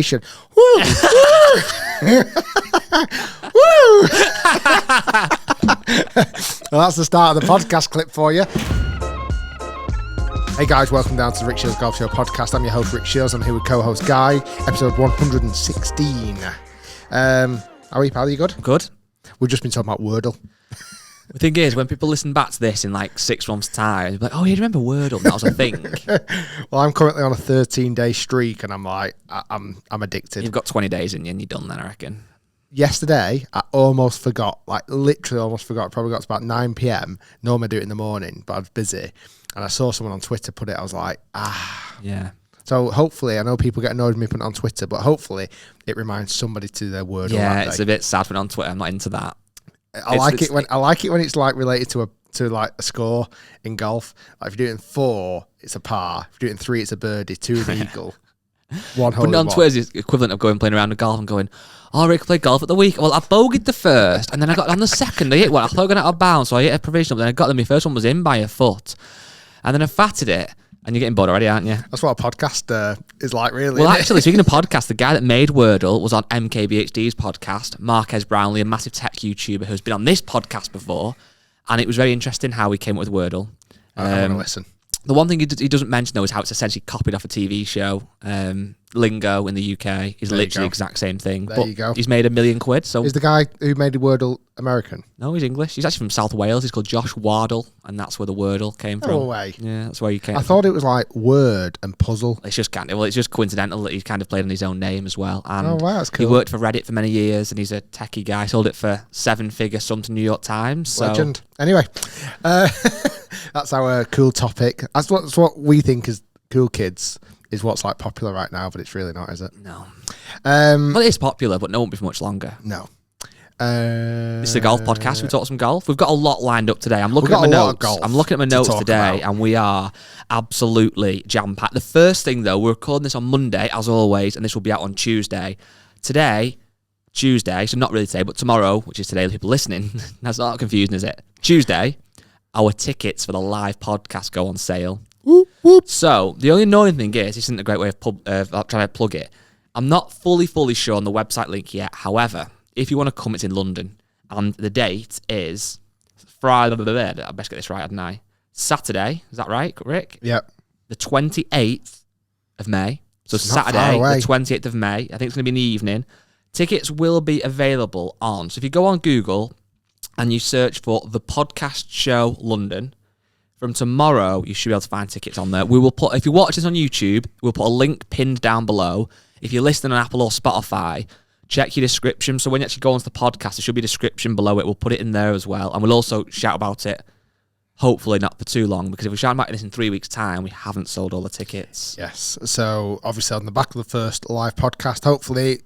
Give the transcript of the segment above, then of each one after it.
Woo! Woo! Woo! Well, that's the start of the podcast clip for you. Hey guys, welcome down to the Rick Shiels Golf Show podcast. I'm your host, Rick Shiels. I'm here with co-host Guy, episode 116. How are you, pal? Are you good? Good. We've just been talking about Wordle. The thing is, when people listen back to this in like 6 months' time, they'll be like, oh, yeah, do you remember Wordle? That was a thing. Well, I'm currently on a 13-day streak, and I'm like, I'm addicted. You've got 20 days in you, and you're done then, I reckon. Yesterday, I almost forgot, like literally almost forgot. I probably got to about 9 p.m. Normally I do it in the morning, but I was busy. And I saw someone on Twitter put it. I was like, Yeah. So hopefully, I know people get annoyed with me putting it on Twitter, but hopefully it reminds somebody to their Wordle. Yeah, it's a bit sad when on Twitter. I'm not into that. I like it when it's like related to like a score in golf. Like if you do it in 4, it's a par. If you do it in 3, it's a birdie. 2 is an eagle. 1 hole. Putting it on Twitter is the equivalent of playing around the golf and going, oh, Rick played golf at the week. Well, I bogeyed the first, and then I got on the second. I hit one. I thought I was going out of bounds, so I hit a provisional. But then I got them. My first one was in by a foot, and then I fatted it. And you're getting bored already, aren't you? That's what a podcast is like, really. Well, actually, speaking of podcasts, the guy that made Wordle was on MKBHD's podcast, Marquez Brownlee, a massive tech YouTuber who's been on this podcast before. And it was very interesting how he came up with Wordle. I want to listen. The one thing he doesn't mention, though, is how it's essentially copied off a TV show. Lingo in the UK is literally the exact same thing. There you go. He's made $1 million. So is the guy who made the Wordle American? No, he's English. He's actually from South Wales. He's called Josh Wardle, and that's where the Wordle came from. No way. Yeah, that's where he came I from. thought it was like word and puzzle. It's just it's just coincidental that he's kind of played on his own name as well. And oh, wow, that's cool. He worked for Reddit for many years, and he's a techie guy. Sold it for 7-figure sum to New York Times. So. Legend. Anyway, that's our cool topic. That's what we think is cool kids. Is what's like popular right now, but it's really not, is it? No. Well, it is popular, but no, won't be for much longer. No. This is the golf podcast. We talk some golf. We've got a lot lined up today. I'm looking at my notes. I'm looking at my notes today, and we are absolutely jam-packed. The first thing, though, we're recording this on Monday, as always, and this will be out on Tuesday. Today, Tuesday, so not really today, but tomorrow, which is today, the people listening. That's not confusing, is it? Tuesday, our tickets for the live podcast go on sale. Whoop, whoop. So, the only annoying thing is, this isn't a great way of trying to plug it. I'm not fully sure on the website link yet. However, if you want to come, it's in London. And the date is Friday. I best get this right, hadn't I? Saturday. Is that right, Rick? Yep. The 28th of May. So It's not Saturday, far away. the 28th of May. I think it's going to be in the evening. Tickets will be available on. So if you go on Google and you search for The Podcast Show London, from tomorrow, you should be able to find tickets on there. We will put, if you watch this on YouTube, we'll put a link pinned down below. If you're listening on Apple or Spotify, check your description. So when you actually go onto the podcast, there should be a description below it. We'll put it in there as well. And we'll also shout about it, hopefully not for too long, because if we shout about this in 3 weeks' time, we haven't sold all the tickets. Yes. So obviously on the back of the first live podcast, hopefully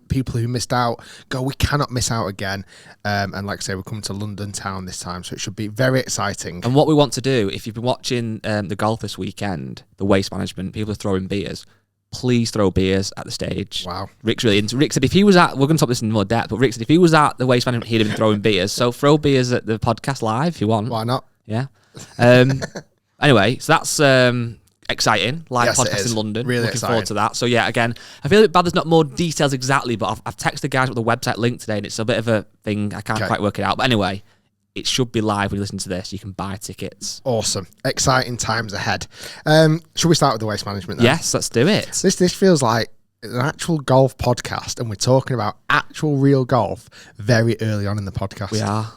people who missed out we cannot miss out again. And like I say, we're coming to London town this time, so it should be very exciting. And what we want to do, if you've been watching the golf this weekend, the waste management, people are throwing beers. Please throw beers at the stage. Wow. Rick's really into. Rick said if he was at, we're going to talk this in more depth, but Rick said if he was at the waste management, he'd have been throwing beers. So throw beers at the podcast live if you want. Why not? Yeah. Anyway, so that's exciting. Live podcast in London. Really Looking exciting. forward to that. So yeah, again, I feel a bit bad there's not more details exactly, but I've texted the guys with the website link today, and it's a bit of a thing. I can't quite work it out. But anyway, it should be live when you listen to this. You can buy tickets. Awesome. Exciting times ahead. Should we start with the waste management then? Yes, let's do it. This feels like an actual golf podcast, and we're talking about actual real golf very early on in the podcast. We are.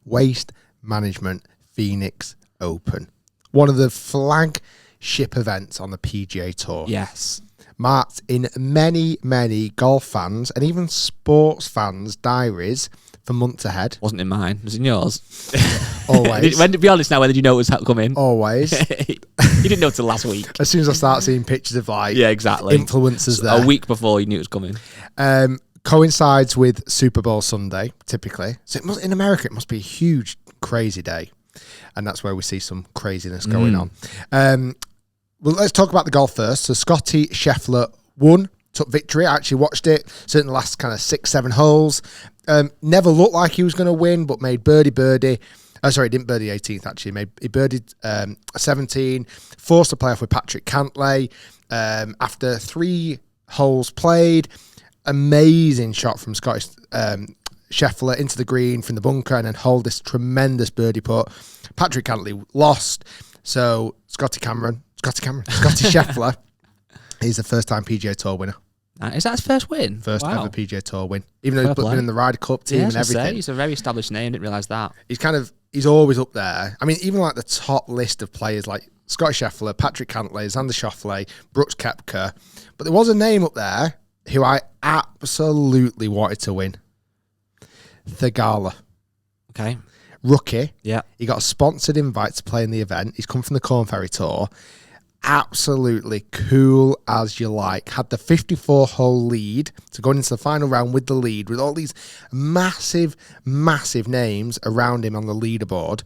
Waste Management Phoenix Open. One of the flagship events on the PGA Tour. Yes. Marked in many, many golf fans and even sports fans' diaries for months ahead. Wasn't in mine. Was it in yours? Always. To be honest now, when did you know it was coming? Always. You didn't know till last week. As soon as I start seeing pictures of exactly influencers there. A week before you knew it was coming. Coincides with Super Bowl Sunday, typically. So in America, it must be a huge, crazy day. And that's where we see some craziness going on. Well, let's talk about the golf first. So Scotty Scheffler won, took victory. I actually watched it, certainly the last kind of 6-7 holes. Never looked like he was going to win, but made birdie. Sorry, didn't birdie 18th, actually. He birdied 17, forced a playoff with Patrick Cantlay. After 3 holes played. Amazing shot from Scottish Scheffler into the green from the bunker, and then hold this tremendous birdie putt. Patrick Cantley lost. So Scotty Scheffler, he's the first-time PGA Tour winner. Is that his first win? First ever PGA Tour win. Even though he's been in the Ryder Cup team and everything. He's a very established name. Didn't realise that. He's always up there. I mean, even like the top list of players like Scotty Scheffler, Patrick Cantley, Xander Schauffele, Brooks Koepka. But there was a name up there who I absolutely wanted to win. Thegala. Okay. Rookie. Yeah. He got a sponsored invite to play in the event. He's come from the Corn Ferry Tour. Absolutely cool as you like. Had the 54-hole lead to go into the final round with the lead, with all these massive, massive names around him on the leaderboard.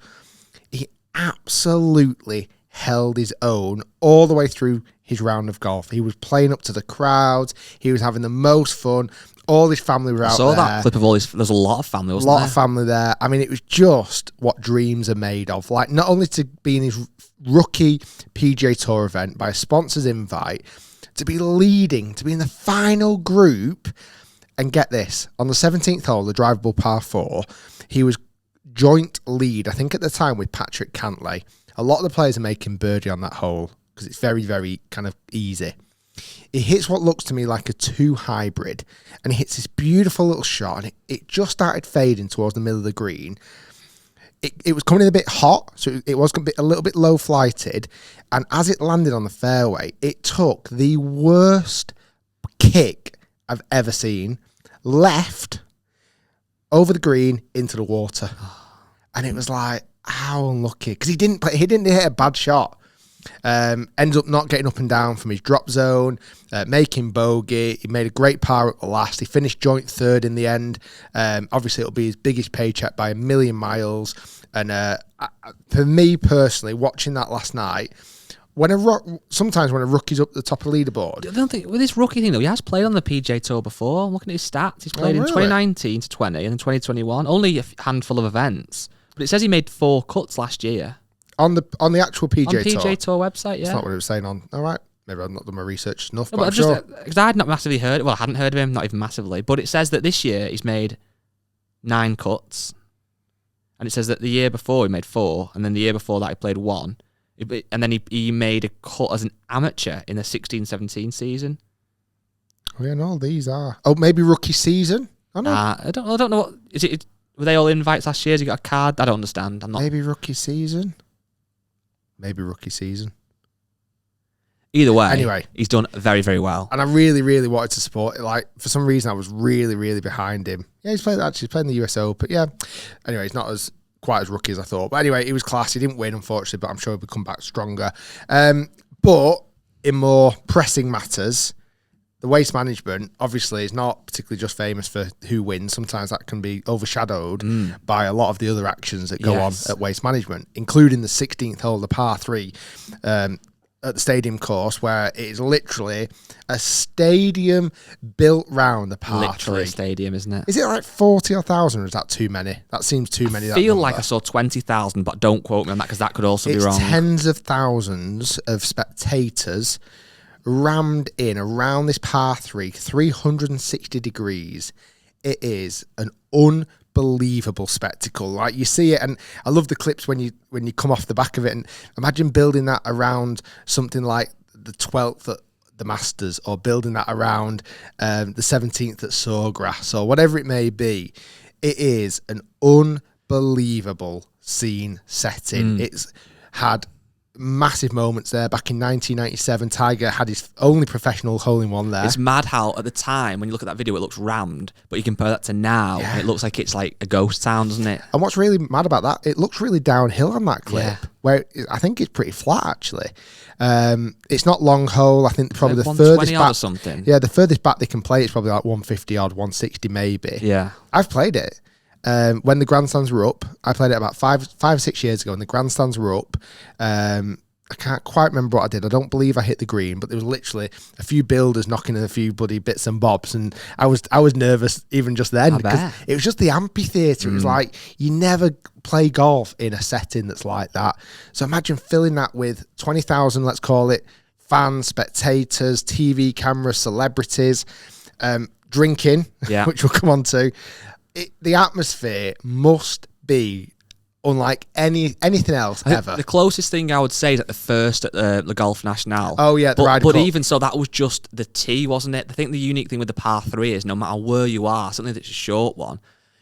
He absolutely held his own all the way through his round of golf. He was playing up to the crowds. He was having the most fun. All his family were out there. I saw that clip of all his... There's a lot of family, wasn't there? A lot of family there. I mean, it was just what dreams are made of. Like, not only to be in his rookie PGA Tour event by a sponsor's invite, to be leading, to be in the final group, and get this, on the 17th hole, the drivable par 4, he was joint lead, I think at the time, with Patrick Cantley. A lot of the players are making birdie on that hole because it's very, very kind of easy. He hits what looks to me like a 2 hybrid, and he hits this beautiful little shot, and it just started fading towards the middle of the green. It was coming in a bit hot, so it was a little bit low flighted, and as it landed on the fairway, it took the worst kick I've ever seen, left over the green into the water, and it was like, how unlucky, because he didn't hit a bad shot. Ends up not getting up and down from his drop zone, making bogey. He made a great par at the last. He finished joint third in the end. Obviously, it'll be his biggest paycheck by a million miles. And for me personally, watching that last night, sometimes when a rookie's up the top of the leaderboard. I don't think with this rookie thing though, he has played on the PGA Tour before. I'm looking at his stats. He's played in 2019 to 20 and then 2021. Only a handful of events, but it says he made 4 cuts last year. On the actual PGA Tour? On PGA Tour website, yeah. That's not what it was saying on. All right. Maybe I've not done my research enough, No, but I'm sure. Because I had not massively heard, well, I hadn't heard of him, not even massively, but it says that this year he's made 9 cuts, and it says that the year before he made 4, and then the year before that he played 1, and then he made a cut as an amateur in the 16-17 season. Oh, yeah, no, these are. Oh, maybe rookie season? I don't know. Were they all invites last year? Has he got a card? I don't understand. Maybe rookie season? Maybe rookie season. Either way, anyway, he's done very, very well. And I really, really wanted to support it. Like, for some reason, I was really, really behind him. Yeah, he's playing the US Open. Yeah. Anyway, he's not quite as rookie as I thought. But anyway, he was class. He didn't win, unfortunately, but I'm sure he'll come back stronger. But in more pressing matters, the waste management, obviously, is not particularly just famous for who wins. Sometimes that can be overshadowed by a lot of the other actions that go on at waste management, including the 16th hole, the par 3, at the stadium course, where it is literally a stadium built round the par 3. Literally a stadium, isn't it? Is it like 40 or 1,000, or is that too many? That seems too many. I feel like I saw 20,000, but don't quote me on that because that could also be wrong. It's tens of thousands of spectators rammed in around this par 3, 360 degrees. It is an unbelievable spectacle. Like, you see it, and I love the clips when you come off the back of it, and imagine building that around something like the 12th at the Masters, or building that around the 17th at Sawgrass, or whatever it may be. It is an unbelievable scene setting. It's had massive moments there. Back in 1997, Tiger had his only professional hole-in-one there. It's mad how at the time when you look at that video it looks rammed, but you compare that to now and it looks like it's like a ghost town, doesn't it? And what's really mad about that, it looks really downhill on that clip, where I think it's pretty flat actually. It's not long hole. I think probably the furthest back, or something. Yeah, the furthest back they can play is probably like 150 odd, 160 maybe. Yeah, I've played it. When the grandstands were up, I played it about five or 6 years ago, and the grandstands were up. I can't quite remember what I did. I don't believe I hit the green, but there was literally a few builders knocking in a few bloody bits and bobs, and I was nervous even just then because it was just the amphitheatre. It was like, you never play golf in a setting that's like that. So imagine filling that with 20,000, let's call it fans, spectators, TV cameras, celebrities, drinking, which we'll come on to. The atmosphere must be unlike anything else ever. The closest thing I would say is at the first at the Golf National. Oh yeah, but even so, that was just the tee, wasn't it? I think the unique thing with the par 3 is no matter where you are, something that's a short one,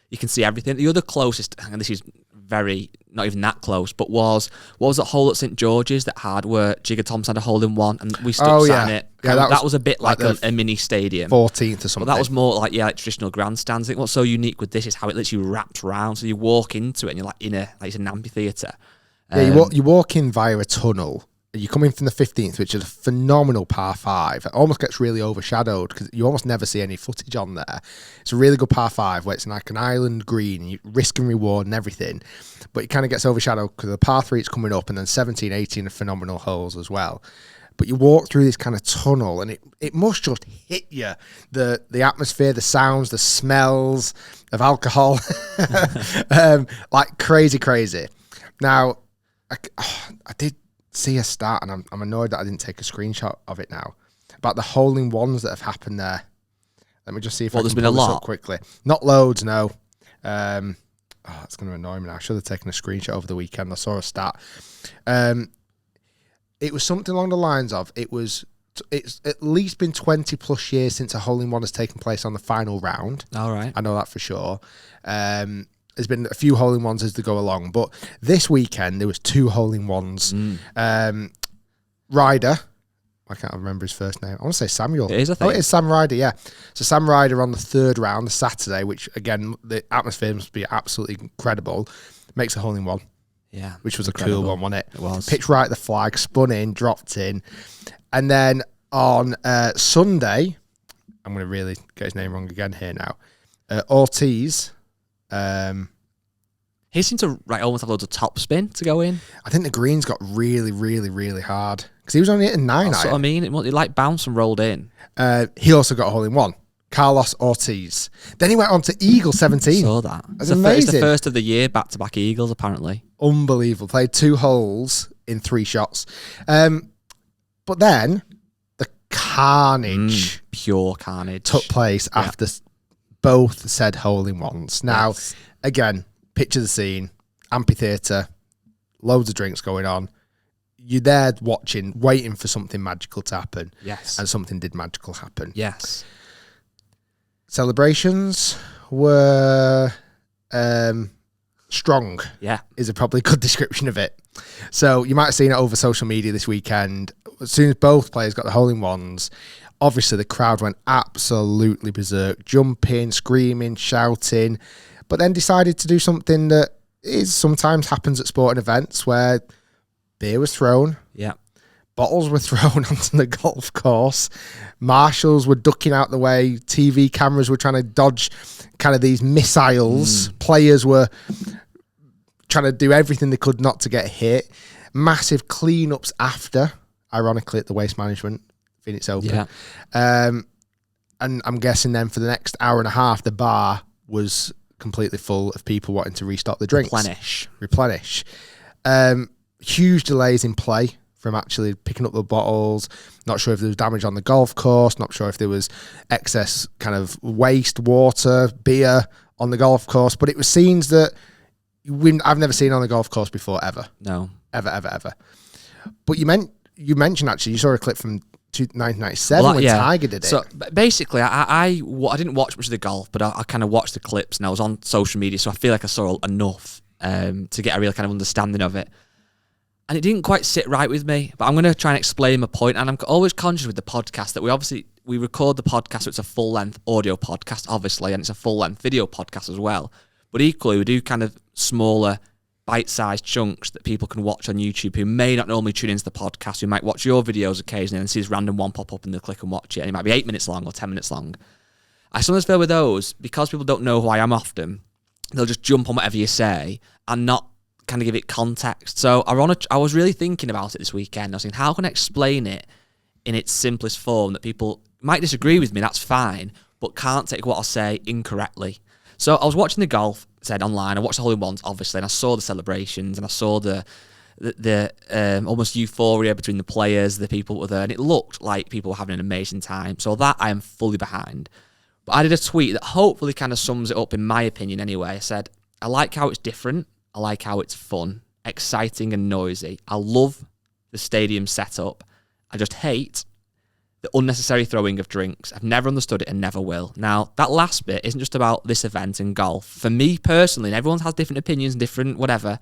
you can see everything. The other closest, and this is very not even that close, but what was that hole at St George's that had where Jigger Thompson had a hole in one and we stood sat in it? Yeah, that was a bit like a mini stadium. 14th or something. But that was more like traditional grandstands. I think what's so unique with this is how it lets you wrapped round. So you walk into it and you're like it's an amphitheatre. You walk in via a tunnel. You come in from the 15th, which is a phenomenal par 5. It almost gets really overshadowed because you almost never see any footage on there. It's a really good par 5 where it's like an island green, you risk and reward and everything, but it kind of gets overshadowed because the par 3 is coming up, and then 17, 18 are phenomenal holes as well. But you walk through this kind of tunnel and it must just hit you. The atmosphere, the sounds, the smells of alcohol, like crazy. Now, I did see a stat, and I'm annoyed that I didn't take a screenshot of it now, about the hole-in-ones that have happened there. Let me just see if I can there's been pull a this lot up quickly. Not loads, no. It's going to annoy me now. I should have taken a screenshot over the weekend. I saw a stat. It was something along the lines of it's at least been 20 plus years since a hole-in-one has taken place on the final round. All right. I know that for sure. There's been a few hole-in-ones as they go along, but this weekend there was 2 hole-in-ones. Ryder, I can't remember his first name. I want to say Samuel. It is, I think. Oh, it is Sam Ryder, yeah. So Sam Ryder on the 3rd round, the Saturday, which again, the atmosphere must be absolutely incredible, makes a hole-in-one. Yeah. Which was incredible. A cool one, wasn't it? It was. Pitched right at the flag, spun in, dropped in. And then on Sunday, I'm going to really get his name wrong again here now, Ortiz. He seemed to almost have loads of top spin to go in. I think the greens got really hard because he was only hitting 9 That's what I mean. It bounced and rolled in. He also got a hole-in-one. Carlos Ortiz. Then he went on to Eagle 17. Saw that. That's amazing. It's the first of the year back-to-back Eagles, apparently. Unbelievable. Played 2 holes in 3 shots. But then the carnage, pure carnage, took place after both said hole-in-ones. Now, again, picture the scene, amphitheatre, loads of drinks going on. You're there watching, waiting for something magical to happen. Yes. And something did magical happen. Yes. Celebrations were strong. Yeah. Is a probably good description of it. So you might have seen it over social media this weekend. As soon as both players got the hole-in-ones, obviously the crowd went absolutely berserk, jumping, screaming, shouting, but then decided to do something that sometimes happens at sporting events where beer was thrown. Yeah. Bottles were thrown onto the golf course. Marshals were ducking out the way. TV cameras were trying to dodge kind of these missiles. Players were trying to do everything they could not to get hit. Massive cleanups after, ironically, at the Waste Management Phoenix Open. Yeah. And I'm guessing then for the next hour and a half, the bar was completely full of people wanting to restock the drinks. Replenish. Huge delays in play from actually picking up the bottles. Not sure if there was damage on the golf course. Not sure if there was excess kind of waste, water, beer on the golf course. But it was scenes that I've never seen on the golf course before, ever. No. Ever. But you mentioned actually, you saw a clip from 1997 when Tiger did it. So basically, I didn't watch much of the golf, but I kind of watched the clips and I was on social media, so I feel like I saw enough to get a real kind of understanding of it. And it didn't quite sit right with me, but I'm going to try and explain my point. And I'm always conscious with the podcast that we record the podcast, so it's a full-length audio podcast, obviously, and it's a full-length video podcast as well. But equally, we do kind of smaller, bite-sized chunks that people can watch on YouTube who may not normally tune into the podcast, who might watch your videos occasionally and see this random one pop up and they'll click and watch it. And it might be 8 minutes long or 10 minutes long. I sometimes feel with those, because people don't know who I am often, they'll just jump on whatever you say and not kind of give it context. So I was really thinking about it this weekend. I was thinking, how can I explain it in its simplest form that people might disagree with me, that's fine, but can't take what I say incorrectly. So I was watching the golf, said online, I watched the hole-in-ones, obviously, and I saw the celebrations, and I saw the the almost euphoria between the players, the people that were there, and it looked like people were having an amazing time. So that I am fully behind. But I did a tweet that hopefully kind of sums it up, in my opinion anyway. I said, I like how it's different. I like how it's fun, exciting and noisy. I love the stadium setup. I just hate the unnecessary throwing of drinks. I've never understood it and never will. Now, that last bit isn't just about this event and golf. For me personally, and everyone has different opinions and different whatever,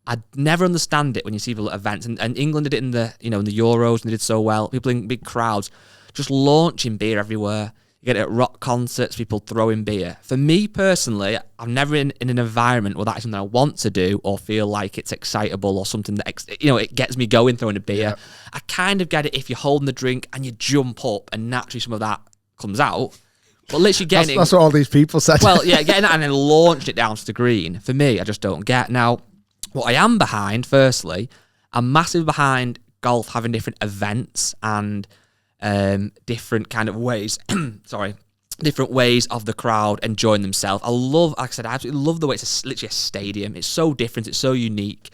I never understand it when you see people at events. And England did it in the in the Euros, and they did so well. People in big crowds just launching beer everywhere. You get it at rock concerts, people throwing beer. For me personally, I'm never in an environment where that is something I want to do or feel like it's excitable or something that, it gets me going throwing a beer. Yeah. I kind of get it if you're holding the drink and you jump up and naturally some of that comes out. But literally getting that's what all these people said. Well, yeah, getting that and then launched it down to the green. For me, I just don't get. Now, what I am behind, firstly, I'm massively behind golf having different events and different kind of ways, different ways of the crowd enjoying themselves. I absolutely love the way it's literally a stadium. It's so different, it's so unique.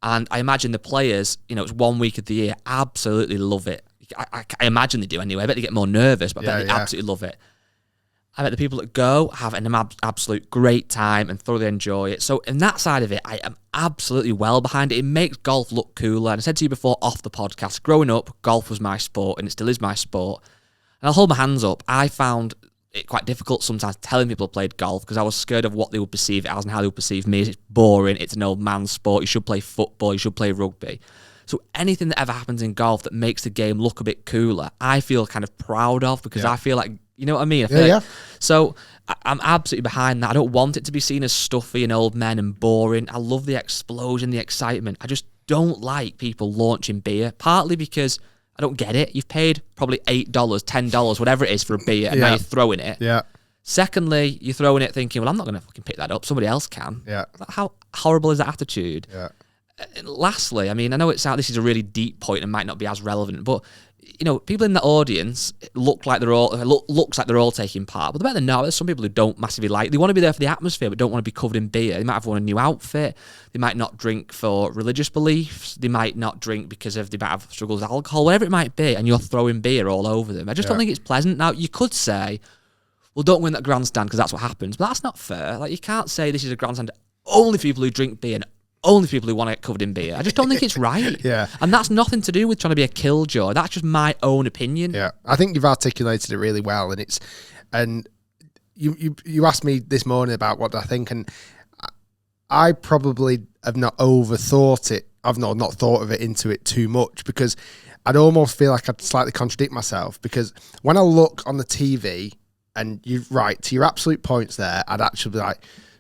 And I imagine the players, it's 1 week of the year, absolutely love it. I imagine they do anyway. I bet they get more nervous, but I bet they absolutely love it. I bet the people that go have an absolute great time and thoroughly enjoy it. So in that side of it, I am absolutely well behind it. It makes golf look cooler. And I said to you before off the podcast, growing up, golf was my sport and it still is my sport. And I'll hold my hands up. I found it quite difficult sometimes telling people I played golf because I was scared of what they would perceive it as and how they would perceive me. It's boring. It's an old man's sport. You should play football. You should play rugby. So anything that ever happens in golf that makes the game look a bit cooler, I feel kind of proud of because I feel like, you know what I mean? So I'm absolutely behind that. I don't want it to be seen as stuffy and old men and boring. I love the explosion, the excitement. I just don't like people launching beer, partly because I don't get it. You've paid probably $8, $10, whatever it is for a beer, and now you're throwing it. Yeah. Secondly, you're throwing it thinking, well, I'm not going to fucking pick that up. Somebody else can. Yeah. How horrible is that attitude? Yeah. Lastly, I mean, I know this is a really deep point and might not be as relevant, but people in the audience looks like they're all taking part, but they're better than not. There's some people who don't massively like. They want to be there for the atmosphere, but don't want to be covered in beer. They might have a new outfit. They might not drink for religious beliefs. They might not drink because they might have struggles with alcohol, whatever it might be. And you're throwing beer all over them. I just don't think it's pleasant. Now you could say, well, don't win that grandstand because that's what happens, but that's not fair. Like you can't say this is a grandstand only for people who drink beer and only people who want to get covered in beer. I just don't think it's right. Yeah. And that's nothing to do with trying to be a killjoy. That's just my own opinion. Yeah. I think you've articulated it really well. And you asked me this morning about what I think, and I probably have not overthought it. I've not thought of it into it too much because I'd almost feel like I'd slightly contradict myself because when I look on the TV and you're right to your absolute points there, I'd actually be like,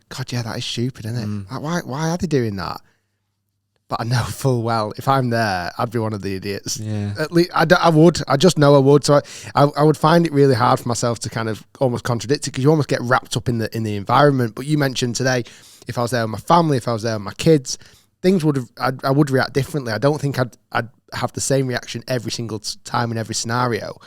God, yeah, that is stupid, isn't it? Like, why are they doing that? But I know full well if I'm there, I'd be one of the idiots. Yeah. At least I would. I just know I would. So I would find it really hard for myself to kind of almost contradict it because you almost get wrapped up in the environment. But you mentioned today, if I was there with my family, if I was there with my kids, things I would react differently. I don't think I'd have the same reaction every single time in every scenario.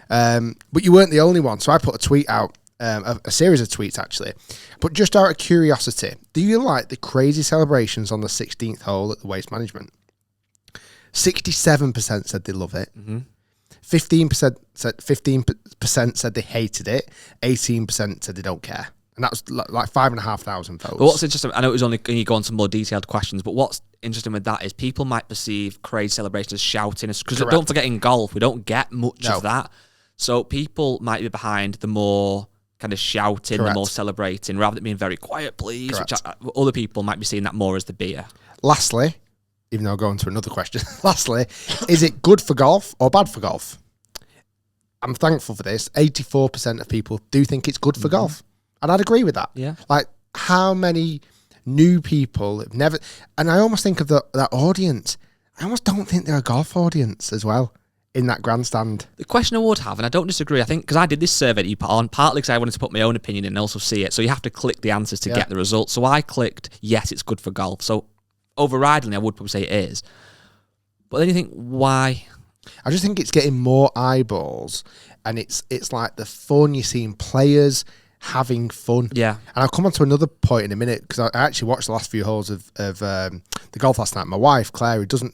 But you weren't the only one. So I put a tweet out. A series of tweets actually, but just out of curiosity, do you like the crazy celebrations on the 16th hole at the Waste Management? 67% said they love it. 15% said they hated it. 18% said they don't care, and that's like 5,500 votes. But what's interesting, I know it was only you go on some more detailed questions, but what's interesting with that is people might perceive crazy celebrations as shouting, because don't forget in golf we don't get much of that, so people might be behind the more kind of shouting, the more celebrating, rather than being very quiet, please. Which other people might be seeing that more as the beer. Lastly, even though I'll go on to another question, lastly, is it good for golf or bad for golf? I'm thankful for this. 84% of people do think it's good for golf. And I'd agree with that. Yeah. Like, how many new people have never... And I almost think of that audience. I almost don't think they're a golf audience as well. In that grandstand. The question I would have, and I don't disagree, I think, because I did this survey that you put on, partly because I wanted to put my own opinion in and also see it, so you have to click the answers to get the results. So I clicked, yes, it's good for golf. So overridingly, I would probably say it is. But then you think, why? I just think it's getting more eyeballs, and it's like the fun, you're seeing players having fun. Yeah. And I'll come on to another point in a minute, because I actually watched the last few holes of the golf last night. My wife, Claire, who doesn't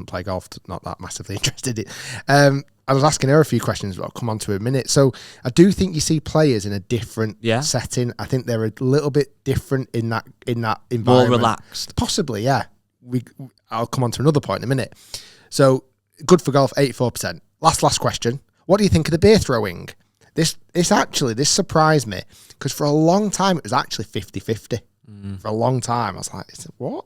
play golf, not that massively interested in it. I was asking her a few questions, but I'll come on to it in a minute. So I do think you see players in a different setting. I think they're a little bit different in that environment. More relaxed. Possibly, yeah. I'll come on to another point in a minute. So good for golf, 84%. Last question. What do you think of the beer throwing? This surprised me, because for a long time it was actually 50-50. For a long time I was like, what?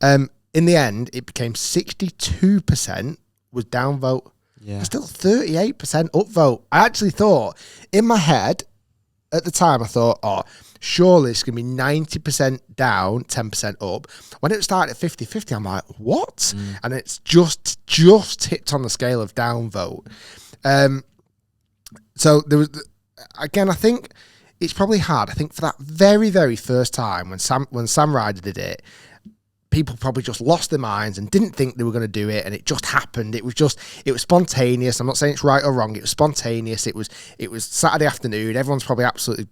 In the end it became 62% was downvote. Yeah. Still 38% upvote. I actually thought, in my head at the time, I thought, oh, surely it's going to be 90% down, 10% up. When it started at 50-50, I'm like, what? And it's just tipped on the scale of downvote. So there was, again, I think it's probably hard. I think for that very, very first time when Sam Ryder did it, people probably just lost their minds and didn't think they were going to do it, and it just happened. It was spontaneous. I'm not saying it's right or wrong. It was spontaneous. It was Saturday afternoon. Everyone's probably absolutely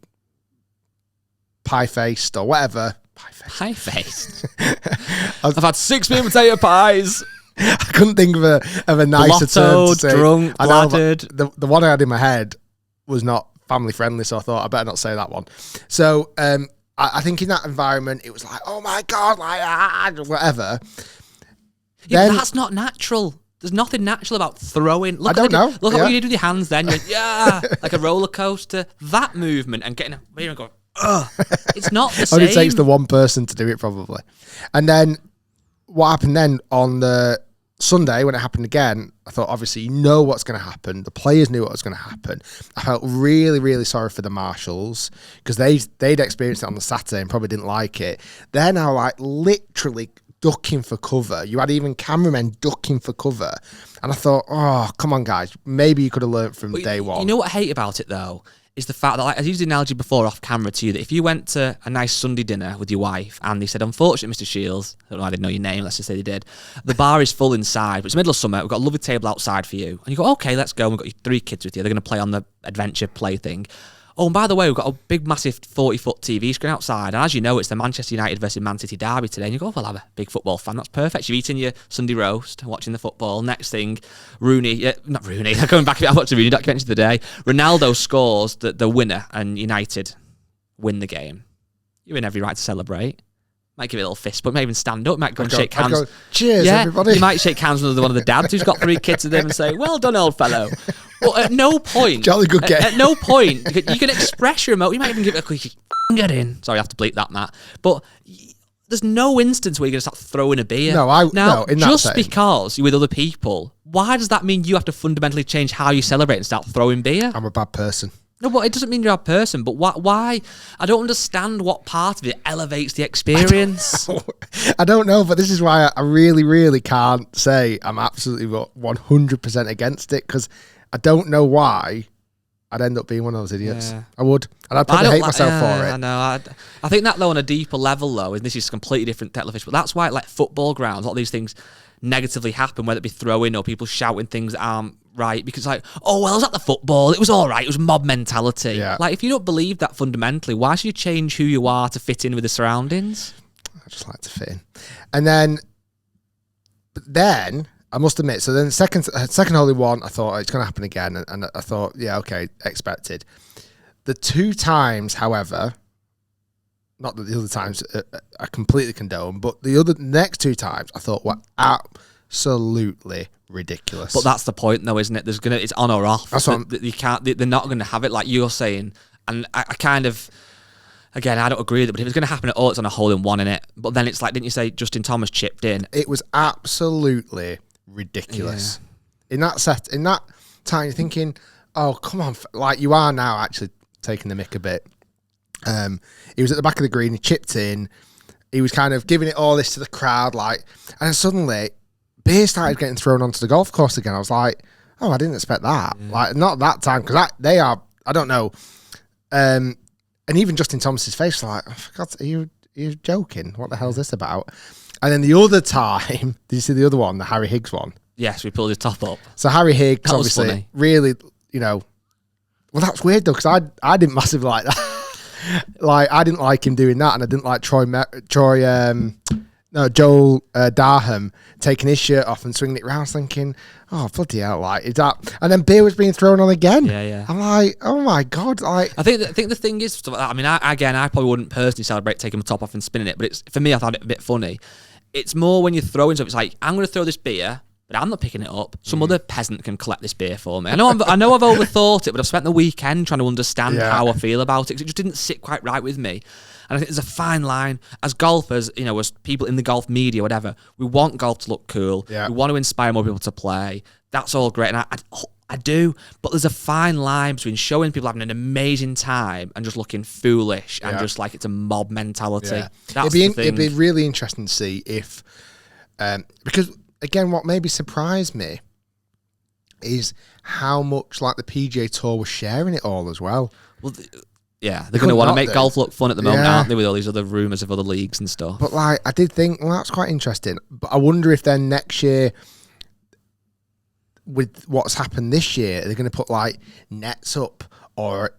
pie-faced or whatever. Pie-faced? I've had 6 meat potato pies. I couldn't think of a nicer term to say. Drunk, bladdered. The one I had in my head was not family friendly, so I thought I better not say that one. So I think in that environment, it was like, oh my God, like, whatever. Yeah, then, that's not natural. There's nothing natural about throwing. Look I don't know. Look at what you did with your hands then. You went, yeah, like a roller coaster. That movement and getting a beer and going, ugh. It's not the same. Only takes the one person to do it, probably. And then what happened then on the Sunday when it happened again, I thought, obviously, you know what's going to happen. The players knew what was going to happen. I felt really, really sorry for the marshals, because they'd experienced it on the Saturday and probably didn't like it. They're now like literally ducking for cover. You had even cameramen ducking for cover. And I thought, oh, come on, guys. Maybe you could have learned from day one. You know what I hate about it, though? Is the fact that, like, I used the analogy before off camera to you, that if you went to a nice Sunday dinner with your wife and they said, unfortunately, Mr. Shiels, I didn't know your name, let's just say they did, the bar is full inside, but it's middle of summer, we've got a lovely table outside for you. And you go, okay, let's go, we've got your 3 kids with you, they're going to play on the adventure play thing. Oh, and by the way, we've got a big, massive 40-foot TV screen outside. And as you know, it's the Manchester United versus Man City derby today. And you go, well, I'm a big football fan. That's perfect. You're eating your Sunday roast, watching the football. Next thing, not Rooney, going back, I watched the Rooney documentary today. Ronaldo scores the winner and United win the game. You're in every right to celebrate. Might give it a little fist, but might even stand up. Might go and shake hands. Cheers, everybody. You might shake hands with one of the dads who's got 3 kids with him and say, well done, old fellow. Well, at no point. Jolly good game. At no point. You can express your emotion. You might even give it a quick get in. Sorry, I have to bleep that, Matt. But there's no instance where you're going to start throwing a beer. No, just because you're with other people, why does that mean you have to fundamentally change how you celebrate and start throwing beer? I'm a bad person. No, but it doesn't mean you're a person. But why? I don't understand what part of it elevates the experience. I don't know, but this is why I really, really can't say I'm absolutely 100% against it, because I don't know why I'd end up being one of those idiots. Yeah. I would. And I'd probably hate myself for it. I know. I think that, though, on a deeper level, though, and this is completely different kettle of fish, but that's why, like, football grounds, a lot of these things negatively happen, whether it be throwing or people shouting things that aren't right, because like, oh, well, I was at the football, it was all right, it was mob mentality. Yeah. Like, if you don't believe that fundamentally, why should you change who you are to fit in with the surroundings? I just like to fit in. And then I must admit, so then second hole in one, I thought, it's going to happen again, and I thought, yeah, okay, expected. The 2 times, however, not that the other times I completely condone, but the next 2 times I thought were absolutely ridiculous. But that's the point, though, isn't it? It's on or off. That's what you can't. They're not going to have it like you're saying. And I kind of, again, I don't agree with it. But if it's going to happen at all, it's on a hole in one in it. But then it's like, didn't you say Justin Thomas chipped in? It was absolutely ridiculous. Yeah. In that time, you're thinking, oh, come on, like you are now actually taking the mick a bit. He was at the back of the green, he chipped in, he was kind of giving it all this to the crowd, like, and then suddenly beer started getting thrown onto the golf course again. I was like, oh, I didn't expect that. Yeah. Like, not that time, because they are, I don't know. And even Justin Thomas's face was like, oh, for God's sake, are you joking? What the hell is this about? And then the other time, did you see the other one, the Harry Higgs one? Yes, we pulled his top up. So Harry Higgs, obviously, really, Well, that's weird though, because I didn't massively like that. Like, I didn't like him doing that, and I didn't like Joel Darham taking his shirt off and swinging it around, thinking, oh, bloody hell, like, is that... And then beer was being thrown on again. Yeah. I'm like, oh my God. Like, I think the thing is, I mean, I probably wouldn't personally celebrate taking my top off and spinning it, but for me, I found it a bit funny. It's more when you're throwing stuff, it's like, I'm going to throw this beer, but I'm not picking it up. Some other peasant can collect this beer for me. I know I've overthought it, but I've spent the weekend trying to understand how I feel about it, because it just didn't sit quite right with me. And I think there's a fine line. As golfers, you know, as people in the golf media, whatever, we want golf to look cool. Yeah. We want to inspire more people to play. That's all great. And I do. But there's a fine line between showing people having an amazing time and just looking foolish and just like it's a mob mentality. Yeah. That's the thing. It'd be really interesting to see if... because, again, what maybe surprised me is how much like the PGA Tour was sharing it all as well. Well, yeah, they're going to want to make golf look fun at the moment, aren't they, with all these other rumours of other leagues and stuff. But like, I did think, well, that's quite interesting. But I wonder if then next year, with what's happened this year, they're going to put like nets up or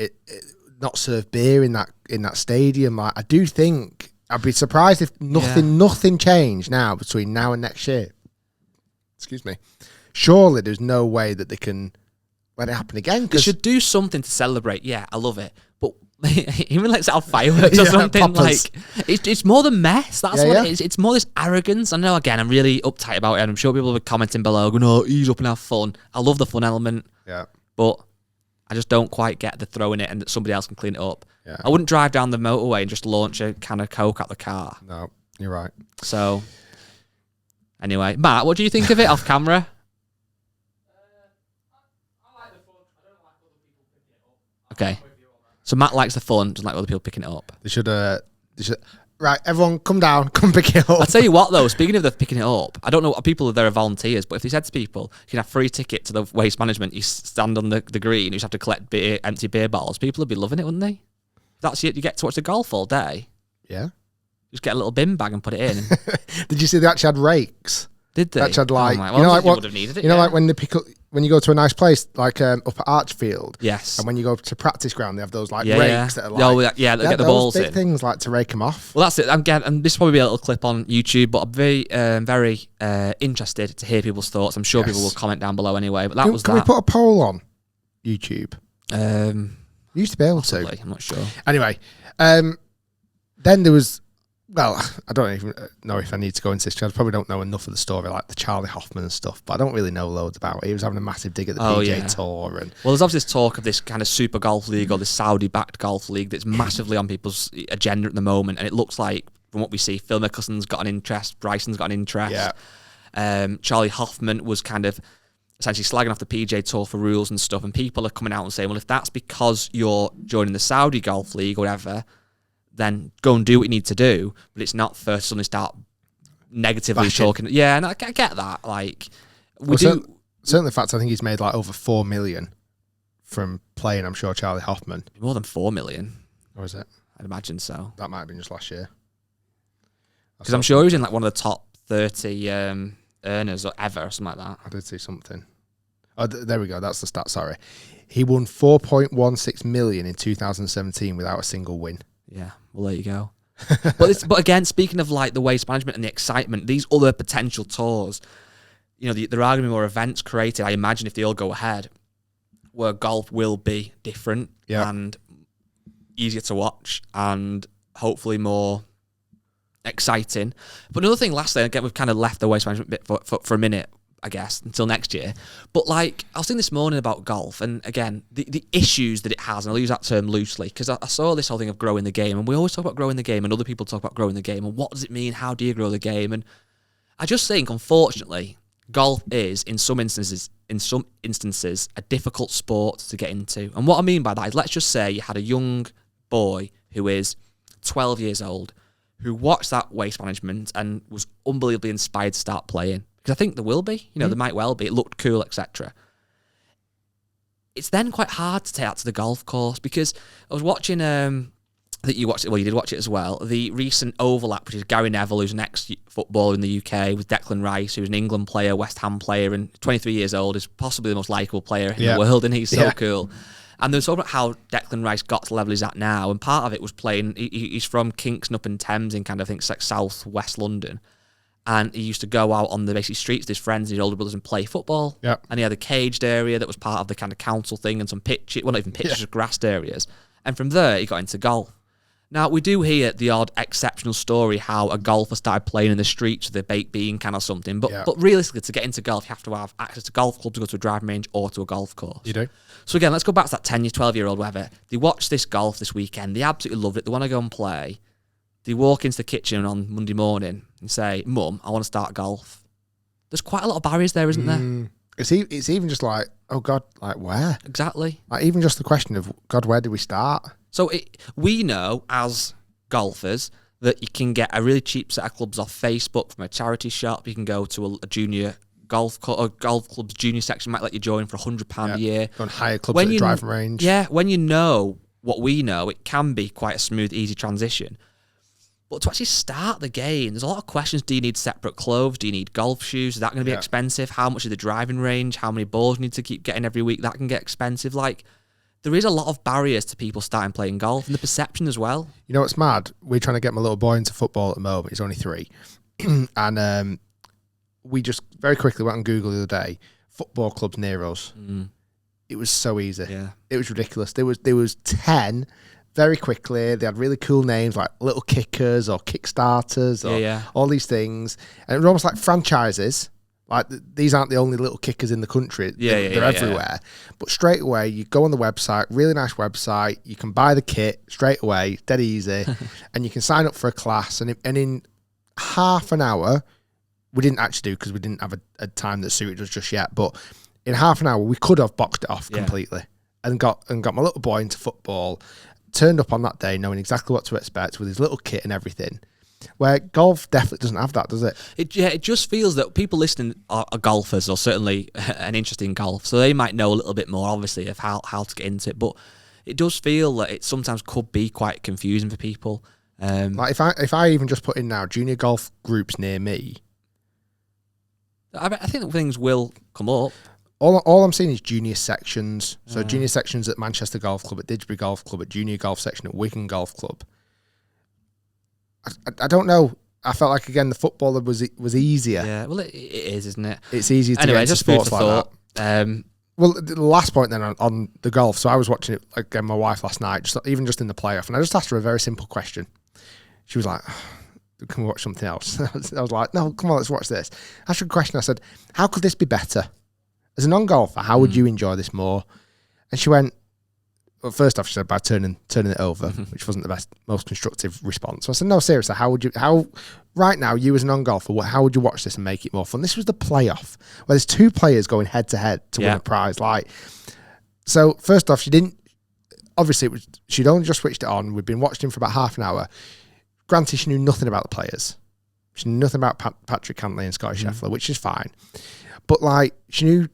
not serve beer in that stadium. Like, I do think I'd be surprised if nothing changed now between now and next year. Excuse me. Surely there's no way that they can let it happen again. They should do something to celebrate. Yeah, I love it. But even like set off fireworks or something, poppers. Like it's more than mess. That's what it is. It's more this arrogance. I know, again, I'm really uptight about it, and I'm sure people will be commenting below going, oh, ease up and have fun. I love the fun element. Yeah. But I just don't quite get the throwing it and that somebody else can clean it up. Yeah. I wouldn't drive down the motorway and just launch a can of Coke at the car. No, you're right. So anyway, Matt, what do you think of it off camera? I like the fun. I don't like other people picking it up. Okay. So Matt likes the fun, doesn't like other people picking it up. They should. Right, everyone, come down, come pick it up. I'll tell you what, though. Speaking of the picking it up, I don't know what people there are volunteers, but if they said to people, you can have free ticket to the waste management, you stand on the green, you just have to collect empty beer bottles. People would be loving it, wouldn't they? That's it. You get to watch the golf all day. Yeah. Just get a little bin bag and put it in. Did you see they actually had rakes? Did they? They actually had like, well, you know, like what? Would have needed it, you know, like when they pick up. When you go to a nice place like up at Archfield, yes, and when you go to practice ground, they have those like rakes that are like, they get the balls big in. Things like to rake them off. Well, that's it. And this will probably be a little clip on YouTube, but I'm very interested to hear people's thoughts. I'm sure people will comment down below anyway. But can we put a poll on YouTube? You used to be able possibly, to. I'm not sure. Anyway, then there was. Well, I don't even know if I need to go into this because I probably don't know enough of the story, like the Charlie Hoffman and stuff, but I don't really know loads about it. He was having a massive dig at the PGA Tour. And well, there's obviously this talk of this kind of super golf league or this Saudi-backed golf league that's massively on people's agenda at the moment, and it looks like, from what we see, Phil Mickelson's got an interest, Bryson's got an interest. Yeah. Charlie Hoffman was kind of essentially slagging off the PGA Tour for rules and stuff, and people are coming out and saying, well, if that's because you're joining the Saudi Golf League or whatever, then go and do what you need to do, but it's not first suddenly start negatively talking. Yeah, and I get that. Like, certainly the fact I think he's made like over 4 million from playing. I'm sure Charlie Hoffman more than 4 million, or is it? I'd imagine so. That might have been just last year, because I'm sure he was in like one of the top 30 earners or ever, or something like that. I did see something. Oh, there we go. That's the stat. Sorry, he won 4.16 million in 2017 without a single win. Yeah, well, there you go. But again, speaking of like the waste management and the excitement, these other potential tours, you know, there are going to be more events created, I imagine, if they all go ahead, where golf will be different and easier to watch and hopefully more exciting. But another thing, lastly, again, we've kind of left the waste management bit for a minute, I guess, until next year. But like, I was thinking this morning about golf, and again, the issues that it has, and I'll use that term loosely, because I saw this whole thing of growing the game, and we always talk about growing the game, and other people talk about growing the game, and what does it mean? How do you grow the game? And I just think, unfortunately, golf is, in some instances, a difficult sport to get into. And what I mean by that is, let's just say you had a young boy who is 12 years old, who watched that waste management and was unbelievably inspired to start playing. Because I think there will be, there might well be. It looked cool, etc. It's then quite hard to take out to the golf course, because I was watching, that you watched it, well, you did watch it as well, the recent overlap, which is Gary Neville, who's an ex-footballer in the UK, with Declan Rice, who's an England player, West Ham player, and 23 years old, is possibly the most likeable player in the world, and he's so cool. And there's talking about how Declan Rice got to the level he's at now, and part of it was playing. He's from Kingston upon Thames in kind of, I think it's like south west London, and he used to go out on the basic streets with his friends and his older brothers and play football. Yeah. And he had a caged area that was part of the kind of council thing, and some pitches, well, not even pitches, just grassed areas. And from there, he got into golf. Now, we do hear the odd exceptional story how a golfer started playing in the streets with a baked bean can or something. But realistically, to get into golf, you have to have access to golf clubs to go to a driving range or to a golf course. You do. So again, let's go back to that 10-year, 12-year-old, whatever. They watch this golf this weekend. They absolutely loved it. They want to go and play. They walk into the kitchen on Monday morning and say, Mum, I want to start golf. There's quite a lot of barriers there, isn't there? It's even just like, oh God, like where? Exactly. Like even just the question of, God, where do we start? So we know as golfers that you can get a really cheap set of clubs off Facebook from a charity shop. You can go to a junior golf club's junior section might let you join for £100 a year. Go and hire clubs at the driving range. Yeah, when you know what we know, it can be quite a smooth, easy transition. But to actually start the game, there's a lot of questions. Do you need separate clothes? Do you need golf shoes? Is that going to be expensive? How much is the driving range? How many balls you need to keep getting every week? That can get expensive. Like, there is a lot of barriers to people starting playing golf, and the perception as well. You know what's mad? We're trying to get my little boy into football at the moment. He's only 3. And we just very quickly went on Google the other day, football clubs near us. It was so easy. Yeah. It was ridiculous. There was 10 very quickly. They had really cool names like Little Kickers or Kickstarters or all these things. And it was almost like franchises. Like, these aren't the only Little Kickers in the country. They're everywhere. But straight away, you go on the website, really nice website. You can buy the kit straight away, dead easy. And you can sign up for a class. And in half an hour, we didn't actually do because we didn't have a time that suited us just yet. But in half an hour, we could have boxed it off completely and got my little boy into football. Turned up on that day knowing exactly what to expect with his little kit and everything. Where golf definitely doesn't have that, does it? It just feels that people listening are golfers, or certainly an interest in golf, so they might know a little bit more, obviously, of how to get into it. But it does feel that it sometimes could be quite confusing for people. Like if I even just put in now junior golf groups near me, I think things will come up. All I'm seeing is junior sections. So junior sections at Manchester Golf Club, at Didsbury Golf Club, at junior golf section at Wigan Golf Club. I don't know. I felt like, again, the footballer was easier. Yeah, well, it is, isn't it? It's easier to get into just food sports for like thought. that. Well, the last point then on the golf. So I was watching it again, my wife last night, just in the playoff, and I just asked her a very simple question. She was like, "Can we watch something else?" I was like, "No, come on, let's watch this." I asked her a question. I said, "How could this be better? As a non-golfer, how would you enjoy this more?" And she went, well, first off, she said by turning it over, which wasn't the most constructive response. So I said, no, seriously, right now, you as a non-golfer, how would you watch this and make it more fun? This was the playoff, where there's 2 players going head to head to win a prize. So first off, she'd only just switched it on. We'd been watching for about half an hour. Granted, she knew nothing about the players. She knew nothing about Patrick Cantley and Scotty Scheffler, which is fine. But she knew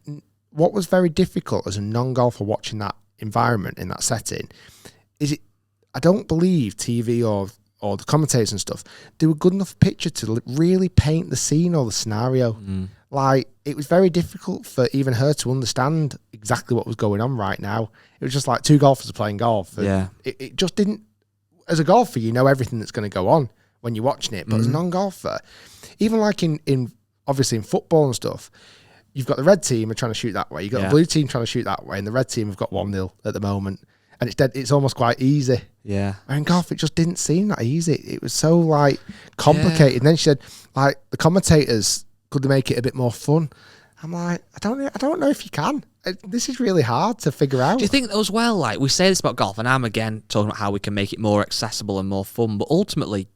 what was very difficult as a non-golfer watching that environment in that setting is I don't believe TV or the commentators and stuff do a good enough picture to really paint the scene or the scenario. It was very difficult for even her to understand exactly what was going on right now. It was just like 2 golfers are playing golf. It just didn't. As a golfer, you know everything that's going to go on when you're watching it, but as a non-golfer, even in obviously in football and stuff, you've got the red team are trying to shoot that way. You've got the blue team trying to shoot that way. And the red team have got 1-0 at the moment. And it's almost quite easy. Yeah. And in golf, it just didn't seem that easy. It was so, complicated. Yeah. And then she said, the commentators, could they make it a bit more fun? I'm like, I don't know if you can. This is really hard to figure out. Do you think as well, we say this about golf, and I'm, again, talking about how we can make it more accessible and more fun, but ultimately,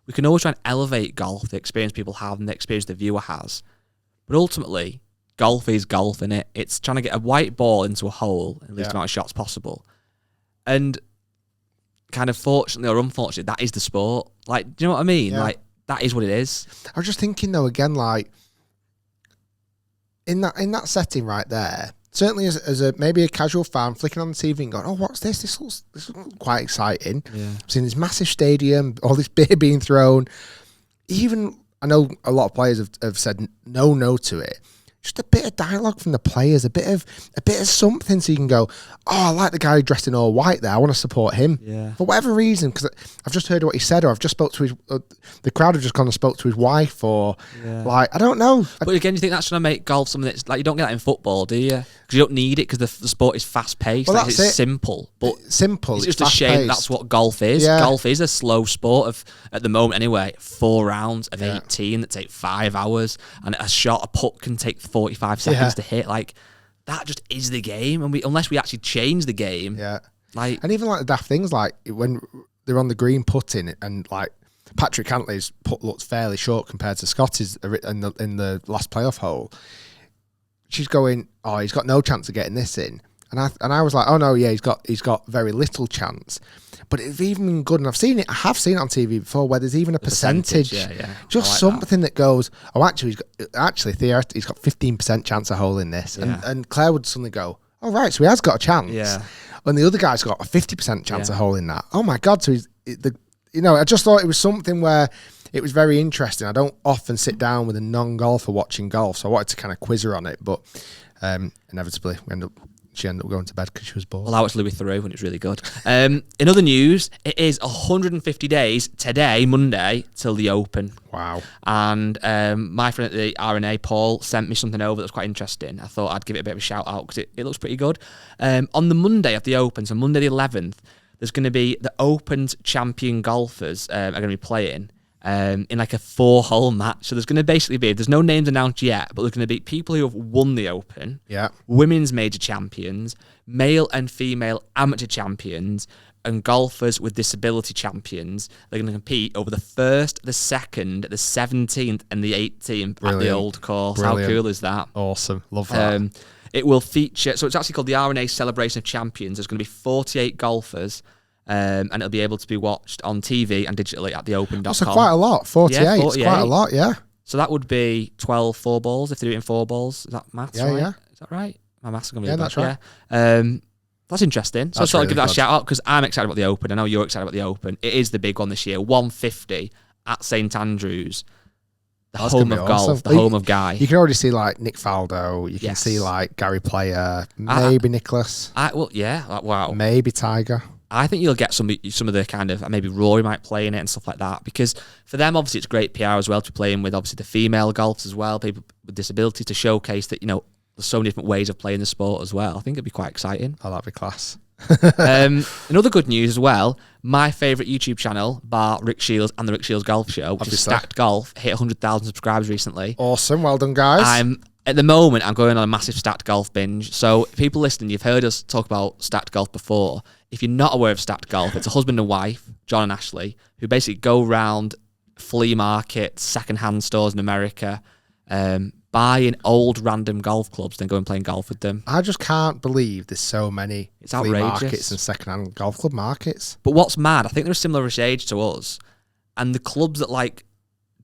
we can always try and elevate golf, the experience people have and the experience the viewer has. But ultimately, golf is golf, innit? It's trying to get a white ball into a hole in the least amount of shots possible. And kind of fortunately or unfortunately, that is the sport. Do you know what I mean? Yeah. That is what it is. I was just thinking though, again, in that setting right there, certainly as maybe a casual fan flicking on the TV and going, oh, what's this? This looks quite exciting. Yeah. I've seen this massive stadium, all this beer being thrown. Even I know a lot of players have said no to it. just a bit of dialogue from the players, a bit of something, so you can go, oh, I like the guy dressed in all white there. I want to support him. Yeah. For whatever reason, because I've just heard what he said, or I've just spoke to his. The crowd have just gone and spoke to his wife, or like I don't know. But again, you think that's going to make golf something that's like you don't get that in football, do you? Because you don't need it because the sport is fast paced. Well, like, that's it's simple, but it's just a shame that's what golf is. Yeah. Golf is a slow sport at the moment anyway. 4 rounds of 18 that take 5 hours, and a putt can take 45 seconds to hit. Like that just is the game, and unless we actually change the game, like, and even like the daft things, like when they're on the green putting, and like Patrick Cantley's putt looks fairly short compared to Scott's in the last playoff hole. She's going, oh, he's got no chance of getting this in, and I was like, oh no, yeah, he's got very little chance. But it's even good, and I have seen it on TV before, where there's even a percentage. Just like something that goes, oh, actually, theoretically, he's got 15% chance of holding this. And Claire would suddenly go, oh, right, so he has got a chance. Yeah. And the other guy's got a 50% chance of holding that. Oh, my God. So I just thought it was something where it was very interesting. I don't often sit down with a non-golfer watching golf, so I wanted to kind of quiz her on it. But inevitably, she ended up going to bed because she was bored. Well, I watched Louis Theroux and it's really good. In other news, it is 150 days today, Monday, till the Open. Wow. And my friend at the RNA, Paul, sent me something over that was quite interesting. I thought I'd give it a bit of a shout out because it looks pretty good. On the Monday of the Open, so Monday the 11th, there's going to be the Open's champion golfers are going to be playing in like a 4-hole match. So there's going to basically be, there's no names announced yet, but there's going to be people who have won the Open, women's major champions, male and female amateur champions, and golfers with disability champions. They're going to compete over the 1st, the 2nd, the 17th, and the 18th at the Old Course. Brilliant. How cool is that? Awesome. Love that. It will feature, so it's actually called the RNA Celebration of Champions. There's going to be 48 golfers. And it'll be able to be watched on TV and digitally at theopen.com. That's quite a lot. 48. Yeah, 48. It's quite a lot, yeah. So that would be 12 4-balls if they do it in 4 balls. Is that maths right? Yeah. Is that right? My maths is going to be that's right. Yeah. That's interesting. So That's I thought really I'd give that good. a shout out because I'm excited about the Open. I know you're excited about the Open. It is the big one this year. 150 at St Andrews. The home of golf. The home of Guy. You can already see like Nick Faldo. You can see like Gary Player. Maybe Nicholas. Wow. Maybe Tiger. I think you'll get some of the kind of, maybe Rory might play in it and stuff like that, because for them, obviously, it's great PR as well to be playing with, obviously, the female golfers as well, people with disability, to showcase that, there's so many different ways of playing the sport as well. I think it'd be quite exciting. Oh, that'd be class. Another good news as well, my favourite YouTube channel, bar Rick Shiels and the Rick Shiels Golf Show, which is Stacked Golf, hit 100,000 subscribers recently. Awesome. Well done, guys. At the moment, I'm going on a massive Stacked Golf binge. So people listening, you've heard us talk about Stacked Golf before. If you're not aware of Stacked Golf, it's a husband and wife, John and Ashley, who basically go around flea markets, second-hand stores in America, buying old random golf clubs, then go and playing golf with them. I just can't believe there's so many flea outrageous markets and second-hand golf club markets. But what's mad, I think they're a similar age to us, and the clubs that like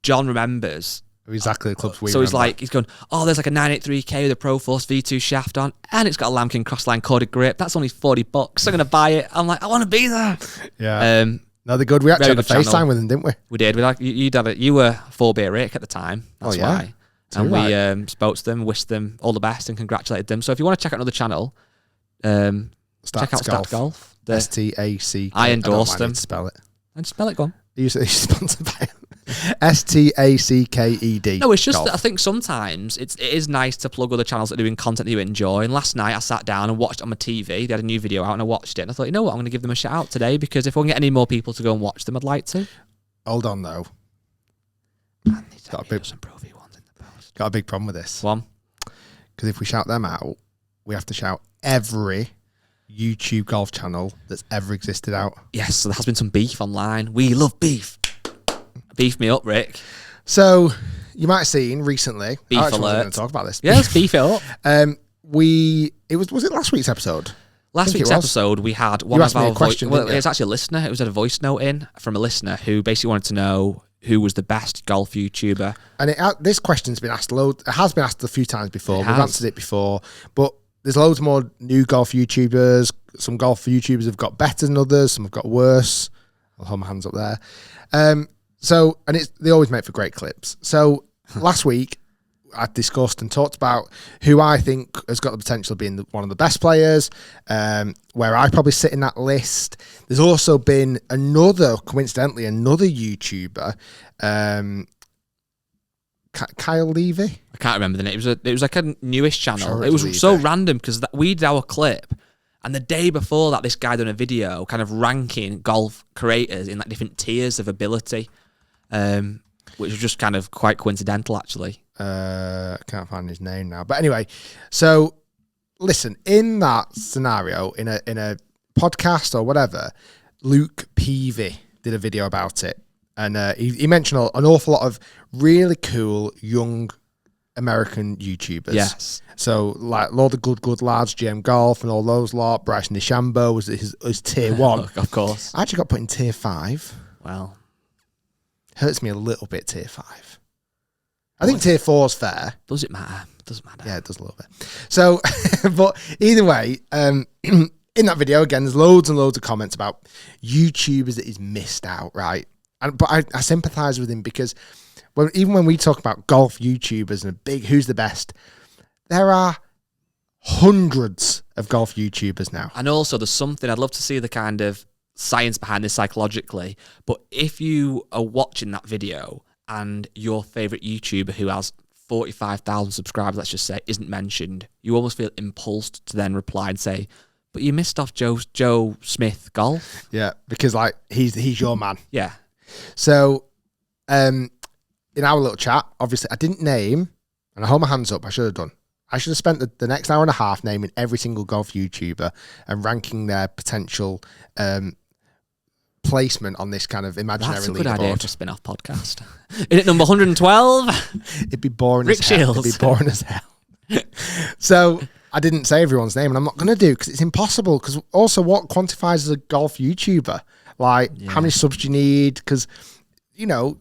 John remembers. Exactly the clubs we So remember. he's going, oh, there's like a 983K with a Pro Force V2 shaft on, and it's got a Lamkin Crossline corded grip. That's only $40. I'm going to buy it. I'm like, I want to be there. Yeah. No, they're good. We actually had a FaceTime with them, didn't we? We did. You were 4-beer Rick at the time. That's why. And we spoke to them, wished them all the best, and congratulated them. So if you want to check out another channel, check out Stacked Golf. STACK. I endorse them. Spell it. And spell it, go on. You're sponsored by STACKED. No, it's just that I think sometimes it is nice to plug other channels that are doing content that you enjoy. And last night I sat down and watched it on my TV. They had a new video out and I watched it. And I thought, you know what, I'm going to give them a shout out today, because if we can get any more people to go and watch them, I'd like to. Hold on, though. Got some Pro V1s in the post. Got a big problem with this. One. Because if we shout them out, we have to shout every YouTube golf channel that's ever existed out. Yes, so there has been some beef online. We love beef. Beef me up, Rick. So you might have seen recently. Beef I actually alert. wasn't going to talk about this. Yeah, let's beef it up. Was it last week's episode? Last week's episode, we had one of our question. Well, it's actually a listener. It was a voice note in from a listener who basically wanted to know who was the best golf YouTuber. And this question's been asked It has been asked a few times before. We've answered it before, but there's loads more new golf YouTubers. Some golf YouTubers have got better than others. Some have got worse. I'll hold my hands up there. They always make for great clips. So last week I discussed and talked about who I think has got the potential of being one of the best players, where I probably sit in that list. There's also been coincidentally, another YouTuber, Kyle Levy. I can't remember the name. It was like a newish channel. Sure, it was so random because we did our clip, and the day before that, this guy done a video kind of ranking golf creators in like different tiers of ability, which was just kind of quite coincidental, actually. I can't find his name now, but anyway. So listen, in that scenario, in a podcast or whatever, Luke Peavy did a video about it. And he mentioned an awful lot of really cool young American YouTubers. Yes. So like all the good lads, GM Golf and all those lot. Bryson DeChambeau was his tier 1. Of course. I actually got put in tier 5. Well, hurts me a little bit, tier 5. I think tier 4 is fair. Does it matter? Doesn't matter. Yeah, it does a little bit. So, but either way, in that video, again, there's loads and loads of comments about YouTubers that he's missed out, right? But I sympathise with him because even when we talk about golf YouTubers and who's the best, there are hundreds of golf YouTubers now. And also, there's something I'd love to see the kind of science behind this psychologically. But if you are watching that video and your favourite YouTuber who has 45,000 subscribers, let's just say, isn't mentioned, you almost feel impulsed to then reply and say, but you missed off Joe Smith golf. Yeah, because like he's your man. Yeah. So, in our little chat, obviously, I didn't name, and I hold my hands up, I should have done. I should have spent the next hour and a half naming every single golf YouTuber and ranking their potential placement on this kind of imaginary leaderboard. That's a good idea for a spin-off podcast. Is it number 112? It'd be boring Rick as hell. Shiels. It'd be boring as hell. So, I didn't say everyone's name, and I'm not going to do because it's impossible. Because also, what quantifies as a golf YouTuber? Like, how many subs do you need? Because,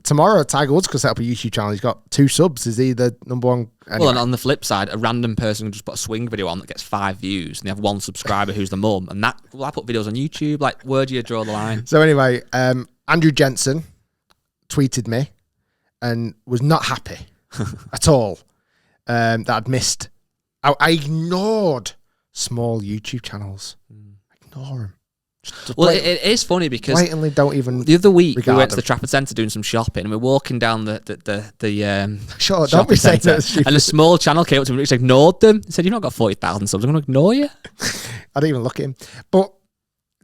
tomorrow Tiger Woods could set up a YouTube channel. He's got 2 subs. Is he the number one? Anyway. Well, and on the flip side, a random person can just put a swing video on that gets 5 views, and they have 1 subscriber who's the mum. And I put videos on YouTube. Like, where do you draw the line? So anyway, Andrew Jensen tweeted me and was not happy at all that I'd missed. I ignored small YouTube channels. Ignore them. Well, it is funny because blatantly don't even. The other week we went them. to the Trafford Centre doing some shopping, and we're walking down the sure, don't be saying that. And a small channel came up to me, just ignored them. He said, "You've not got 40,000 subs. I'm going to ignore you." I didn't even look at him, but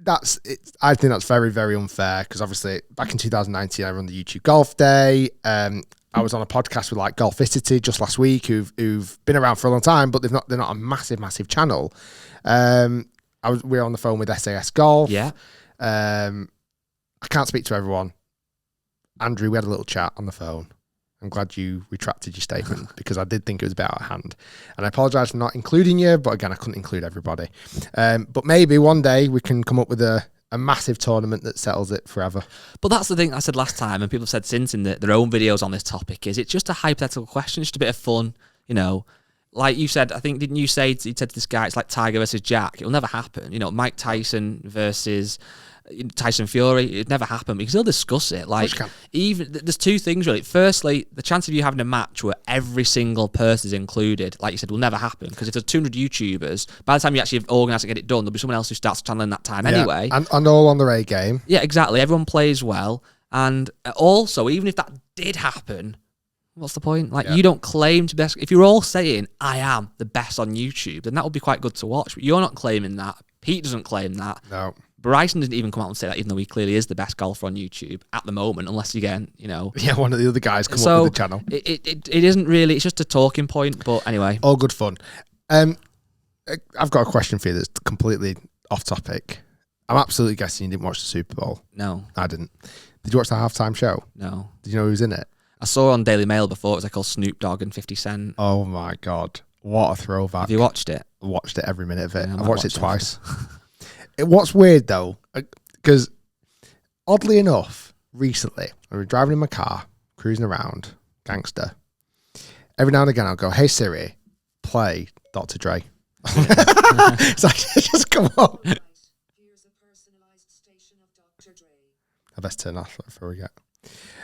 that's it. I think that's very, very unfair because obviously back in 2019 I run the YouTube Golf Day. I was on a podcast with like Golficity just last week, who've been around for a long time, but they're not a massive channel. We were on the phone with SAS Golf. Yeah. I can't speak to everyone. Andrew, we had a little chat on the phone. I'm glad you retracted your statement because I did think it was a bit out of hand. And I apologise for not including you, but again, I couldn't include everybody. But maybe one day we can come up with a massive tournament that settles it forever. But that's the thing I said last time, and people have said since in their own videos on this topic, is it's just a hypothetical question. It's just a bit of fun, Like you said, I think, didn't you say, you said to this guy, it's like Tiger versus Jack. It'll never happen. Mike Tyson versus Tyson Fury. It'd never happen. We can still discuss it. Like, even there's 2 things really. Firstly, the chance of you having a match where every single person is included, like you said, will never happen. Because if there's 200 YouTubers, by the time you actually organise and get it done, there'll be someone else who starts channeling that time anyway. And all on their A game. Yeah, exactly. Everyone plays well. And also, even if that did happen, what's the point? Like, you don't claim to be best. If you're all saying, I am the best on YouTube, then that would be quite good to watch. But you're not claiming that. Pete doesn't claim that. No. Bryson didn't even come out and say that, even though he clearly is the best golfer on YouTube at the moment, unless you get, Yeah, one of the other guys come up with the channel. It isn't really, it's just a talking point, but anyway. All good fun. I've got a question for you that's completely off topic. I'm absolutely guessing you didn't watch the Super Bowl. No. I didn't. Did you watch the halftime show? No. Did you know who was in it? I saw on Daily Mail before, it was like all Snoop Dogg and 50 Cent. Oh my God. What a throwback. Have you watched it? I watched it every minute of it. Yeah, I've watched it twice. What's weird though, because oddly enough, recently, I was driving in my car, cruising around, gangster. Every now and again, I'll go, "Hey Siri, play Dr. Dre." It's like, just come on. Here's a personalized station of Dr. Dre. I best turn off before we get.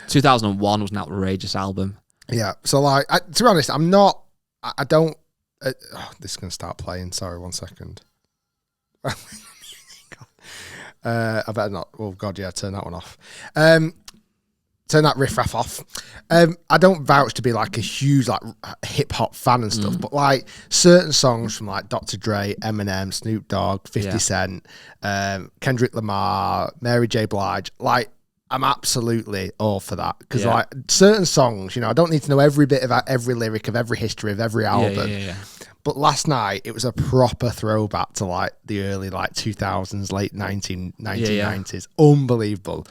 2001 was an outrageous album. Yeah. So like, to be honest, I'm not. I don't. This is gonna start playing. Sorry, 1 second. I better not. Oh God, yeah. Turn that one off. Turn that riff-raff off. I don't vouch to be like a huge like hip hop fan and stuff, but like certain songs from like Dr. Dre, Eminem, Snoop Dogg, 50 Cent, Kendrick Lamar, Mary J. Blige, like I'm absolutely all for that because like certain songs, you know, I don't need to know every bit about every lyric of every history of every album. Yeah. But last night it was a proper throwback to like the early like 2000s, late 1990s. Unbelievable.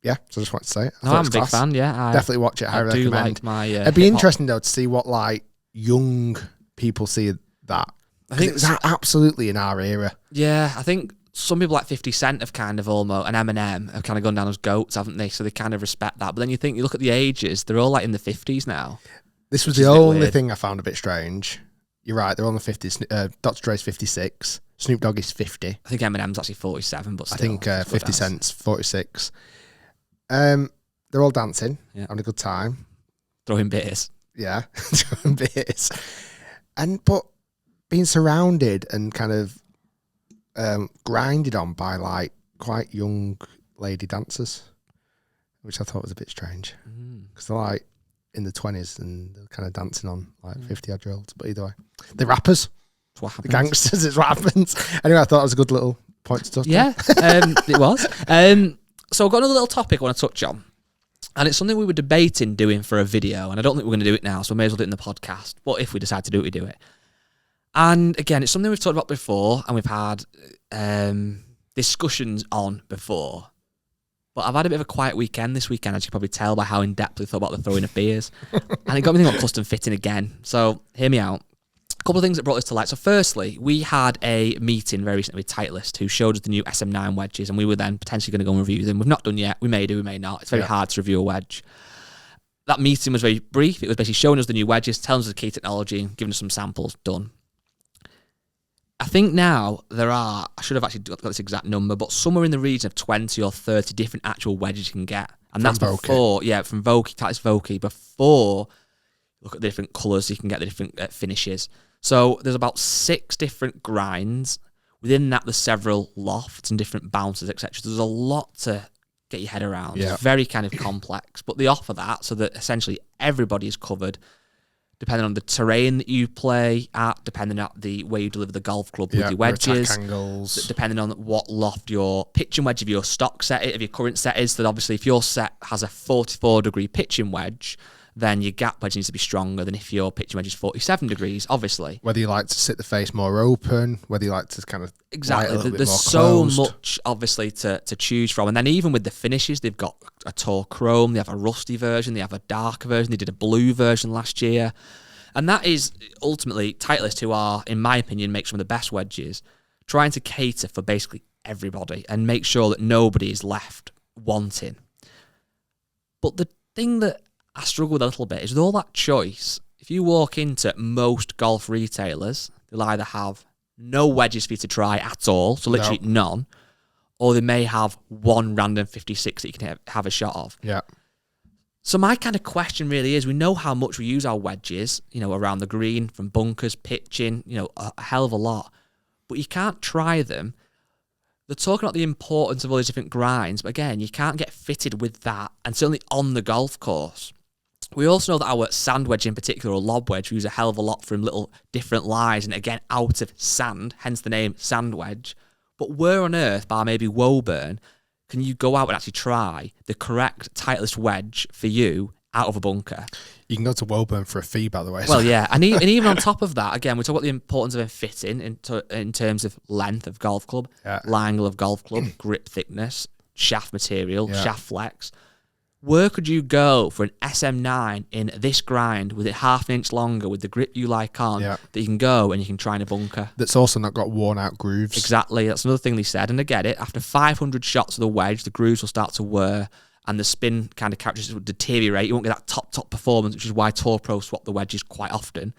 Yeah, so I just want to say it. No, I'm a big fan, I definitely watch it. I do recommend. like my It'd be interesting though to see what like young people see that. I think it's absolutely in our era. Yeah, I think some people like 50 Cent have kind of almost, and Eminem have kind of gone down as goats, haven't they? So they kind of respect that. But then you look at the ages, they're all like in the 50s now. This was the only thing I found a bit strange. You're right, they're on the 50s. Dr. Dre's 56. Snoop Dogg is 50. I think Eminem's actually 47, but still. I think 50 Cent's 46. They're all dancing, having a good time. Throwing beers. Yeah, throwing beers. But being surrounded and kind of grinded on by like quite young lady dancers, which I thought was a bit strange. Because they're like in the 20s and they're kind of dancing on like 50-odd-year-olds. But either way, the rappers, it's what happens. The gangsters, it's what happens. Anyway, I thought it was a good little point to touch on. Yeah, it was. So I've got another little topic I want to touch on. And it's something we were debating doing for a video. And I don't think we're going to do it now, so we may as well do it in the podcast. But if we decide to do it, we do it. And again, it's something we've talked about before and we've had discussions on before. But I've had a bit of a quiet weekend this weekend, as you can probably tell by how in-depth we thought about the throwing of beers. And it got me thinking about custom fitting again. So hear me out. A couple of things that brought this to light. So firstly, we had a meeting very recently with Titleist, who showed us the new SM9 wedges, and we were then potentially going to go and review them. We've not done yet. We may do, we may not. It's very hard to review a wedge. That meeting was very brief. It was basically showing us the new wedges, telling us the key technology, giving us some samples, done. I think now there are, I should have actually got this exact number, but somewhere in the region of 20 or 30 different actual wedges you can get. And that's before, from Vokey, Titleist Vokey, before look at the different colours, you can get the different finishes. So there's about 6 different grinds. Within that, there's several lofts and different bounces, etc. There's a lot to get your head around. It's very kind of complex, but they offer that so that essentially everybody is covered, depending on the terrain that you play at, depending on the way you deliver the golf club with your wedges, attack angles, depending on what loft your pitching wedge of your stock set, of your current set is. That obviously, if your set has a 44-degree pitching wedge, then your gap wedge needs to be stronger than if your pitching wedge is 47 degrees, obviously. Whether you like to sit the face more open, whether you like to kind of exactly. There's so much, obviously, to choose from. And then even with the finishes, they've got a Tor Chrome, they have a rusty version, they have a darker version, they did a blue version last year. And that is ultimately Titleist, who are, in my opinion, make some of the best wedges, trying to cater for basically everybody and make sure that nobody is left wanting. But the thing that I struggle with a little bit is with all that choice, if you walk into most golf retailers, they'll either have no wedges for you to try at all, so literally none, or they may have one random 56 that you can have a shot of. Yeah. So my kind of question really is, we know how much we use our wedges, around the green, from bunkers, pitching, a hell of a lot, but you can't try them. They're talking about the importance of all these different grinds, but again, you can't get fitted with that, and certainly on the golf course. We also know that our sand wedge in particular, or lob wedge, we use a hell of a lot from little different lies, and again, out of sand, hence the name sand wedge. But where on earth, bar maybe Woburn, can you go out and actually try the correct Titleist wedge for you out of a bunker? You can go to Woburn for a fee, by the way. Well, yeah, and even on top of that, again, we talk about the importance of fitting in terms of length of golf club, lie angle of golf club, grip thickness, shaft material, shaft flex. Where could you go for an SM9 in this grind with it half an inch longer with the grip you like on that you can go and you can try in a bunker? That's also not got worn out grooves. Exactly. That's another thing they said. And I get it. After 500 shots of the wedge, the grooves will start to wear and the spin kind of characteristics will deteriorate. You won't get that top performance, which is why Tour Pro swap the wedges quite often.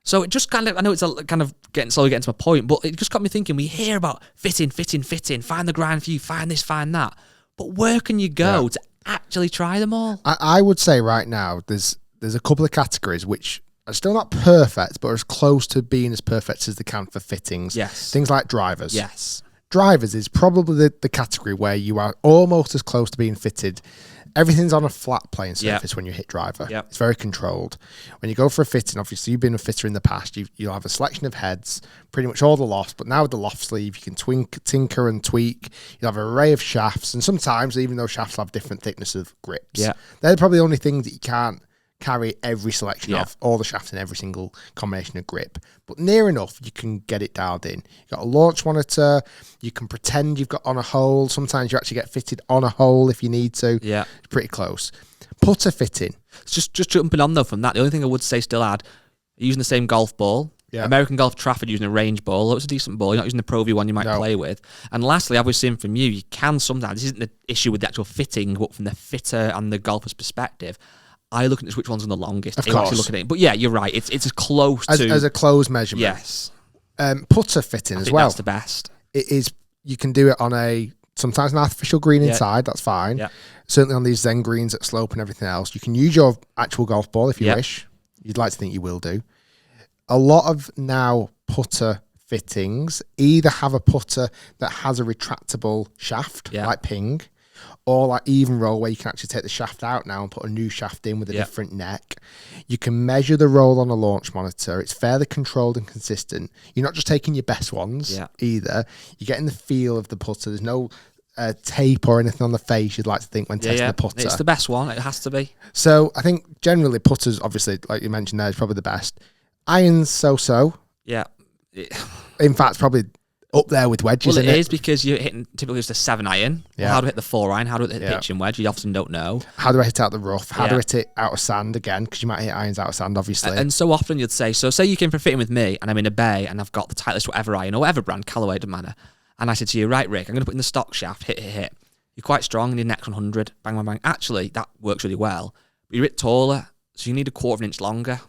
So it just kind of, I know it's slowly getting to my point, but it just got me thinking, we hear about fitting, find the grind for you, find this, find that. But where can you go to actually try them all. I would say right now there's a couple of categories which are still not perfect, but are as close to being as perfect as they can for fittings. Yes. Things like drivers. Yes. Drivers is probably the category where you are almost as close to being fitted. Everything's on a flat playing surface when you hit driver. Yep. It's very controlled. When you go for a fitting, obviously you've been a fitter in the past, you'll have a selection of heads, pretty much all the lofts, but now with the loft sleeve, you can tinker and tweak. You'll have an array of shafts, and sometimes even those shafts have different thickness of grips. Yeah. They're probably the only things that you can't carry every selection of, all the shafts in every single combination of grip. But near enough, you can get it dialed in. You've got a launch monitor, you can pretend you've got on a hole. Sometimes you actually get fitted on a hole if you need to. Yeah. It's pretty close. Putter fitting. Just jumping on though from that, the only thing I would say still add, using the same golf ball. Yeah. American Golf Trafford using a range ball. Although it's a decent ball, you're not using the Pro V one you might play with. And lastly, I've seen from you can sometimes, this isn't the issue with the actual fitting, but from the fitter and the golfer's perspective, I look at which one's on the longest. Of course. Actually look at it. But yeah, you're right. It's as close to As a closed measurement. Yes. Putter fitting I as think well. That's the best. It is. You can do it on sometimes an artificial green inside. That's fine. Yeah. Certainly on these Zen greens at slope and everything else. You can use your actual golf ball if you Yeah. wish. You'd like to think you will do. A lot of now putter fittings either have a putter that has a retractable shaft, like Ping, or like even roll where you can actually take the shaft out now and put a new shaft in with a different neck. You can measure the roll on a launch monitor. It's fairly controlled and consistent. You're not just taking your best ones either. You're getting the feel of the putter. There's no tape or anything on the face you'd like to think when testing the putter. It's the best one. It has to be. So I think generally putters, obviously, like you mentioned there, is probably the best. Irons, so-so. Yeah. In fact, probably up there with wedges. Well, it is because you're hitting typically just a 7-iron. Yeah. Well, how do I hit the 4-iron? How do I hit the pitching wedge? You often don't know. How do I hit out the rough? How do I hit it out of sand again? Because you might hit irons out of sand, obviously. And so often you'd say, so say you came for fitting with me and I'm in a bay and I've got the Titleist whatever iron or whatever brand, Callaway, doesn't matter. And I said to you, right, Rick, I'm going to put in the stock shaft, hit. You're quite strong and your neck's 100, bang, bang, bang. Actually, that works really well. But you're a bit taller, so you need a quarter of an inch longer.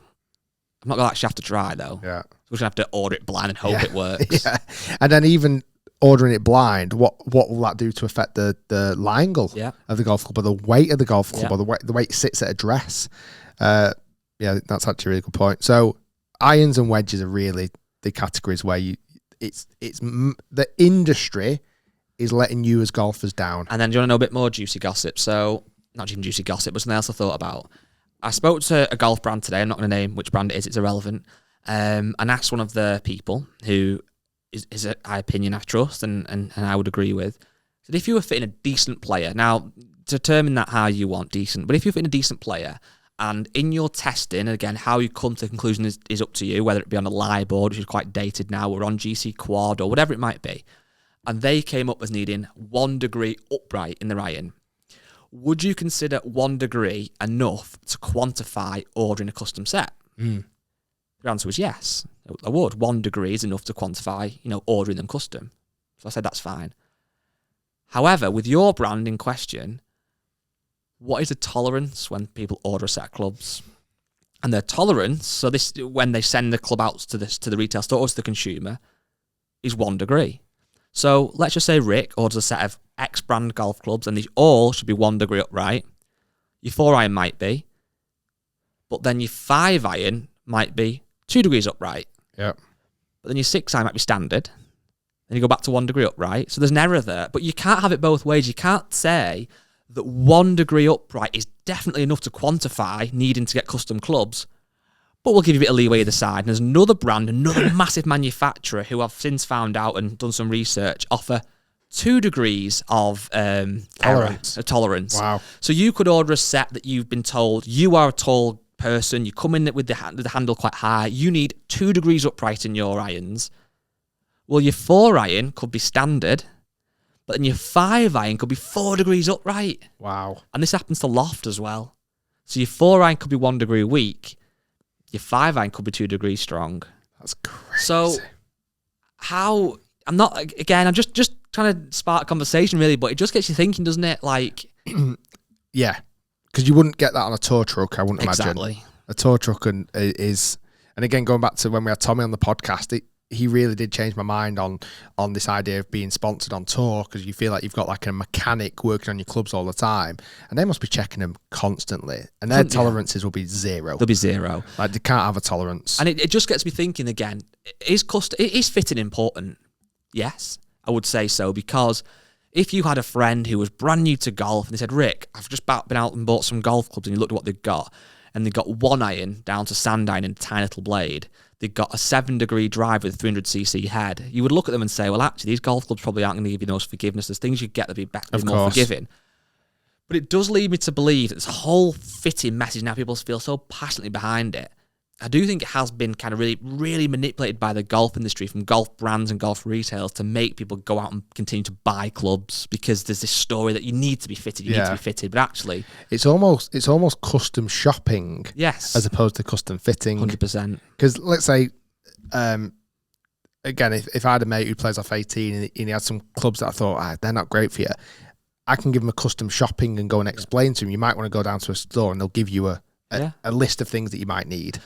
I've not got that shaft to try, though. Yeah. So we're going to have to order it blind and hope it works. Yeah. And then even ordering it blind, what will that do to affect the lie angle of the golf club, or the weight of the golf club, or the way it sits at address? Yeah, that's actually a really good point. So irons and wedges are really the categories where it's the industry is letting you as golfers down. And then do you want to know a bit more juicy gossip? So, not even juicy gossip, but something else I thought about. I spoke to a golf brand today. I'm not going to name which brand it is. It's irrelevant. And asked one of the people who is an opinion I trust and I would agree with. Said if you were fitting a decent player, now determine that how you want decent, but if you're fitting a decent player and in your testing, and again, how you come to the conclusion is up to you, whether it be on a lie board, which is quite dated now, or on GC Quad or whatever it might be, and they came up as needing 1 degree upright in their iron. Would you consider 1 degree enough to quantify ordering a custom set? The answer was yes. I would. 1 degree is enough to quantify, ordering them custom. So I said that's fine. However, with your brand in question, what is the tolerance when people order a set of clubs? And their tolerance, so this when they send the club out to the retail store or to the consumer, is 1 degree. So let's just say Rick orders a set of X brand golf clubs and these all should be 1 degree upright. Your 4-iron might be, but then your 5-iron might be 2 degrees upright. Yeah. But then your 6-iron might be standard. Then you go back to 1 degree upright. So there's an error there. But you can't have it both ways. You can't say that 1 degree upright is definitely enough to quantify needing to get custom clubs, but we'll give you a bit of leeway either side. And there's another brand, another massive manufacturer who I've since found out and done some research, offer 2 degrees of tolerance. Wow. So you could order a set that you've been told you are a tall person, you come in with the handle quite high, you need 2 degrees upright in your irons. Well, your 4-iron could be standard, but then your 5-iron could be 4 degrees upright. Wow. And this happens to loft as well. So your 4-iron could be 1 degree weak, your 5-iron could be 2 degrees strong. That's crazy. So I'm just trying to spark conversation really, but it just gets you thinking, doesn't it? Like, yeah, because you wouldn't get that on a tour truck, I wouldn't exactly. imagine. A tour truck is, and again, going back to when we had Tommy on the podcast, he really did change my mind on this idea of being sponsored on tour, because you feel like you've got like a mechanic working on your clubs all the time, and they must be checking them constantly, and their tolerances will be zero. They'll be zero. Like, they can't have a tolerance. And it just gets me thinking again, is fitting important? Yes, I would say so, because if you had a friend who was brand new to golf and they said, Rick, I've just been out and bought some golf clubs, and you looked at what they've got, and they've got 1 iron down to sand iron and a tiny little blade. They've got a 7-degree drive with a 300cc head. You would look at them and say, well, actually, these golf clubs probably aren't going to give you those forgiveness. There's things you get that be better, be more forgiving. But it does lead me to believe that this whole fitting message, now people feel so passionately behind it, I do think it has been kind of really, really manipulated by the golf industry, from golf brands and golf retailers, to make people go out and continue to buy clubs, because there's this story that you need to be fitted, you need to be fitted. But actually, it's almost custom shopping, yes, as opposed to custom fitting. 100%. Because let's say, again, if I had a mate who plays off 18 and he had some clubs that I thought they're not great for you, I can give him a custom shopping and go and explain to him. You might want to go down to a store and they'll give you a list of things that you might need.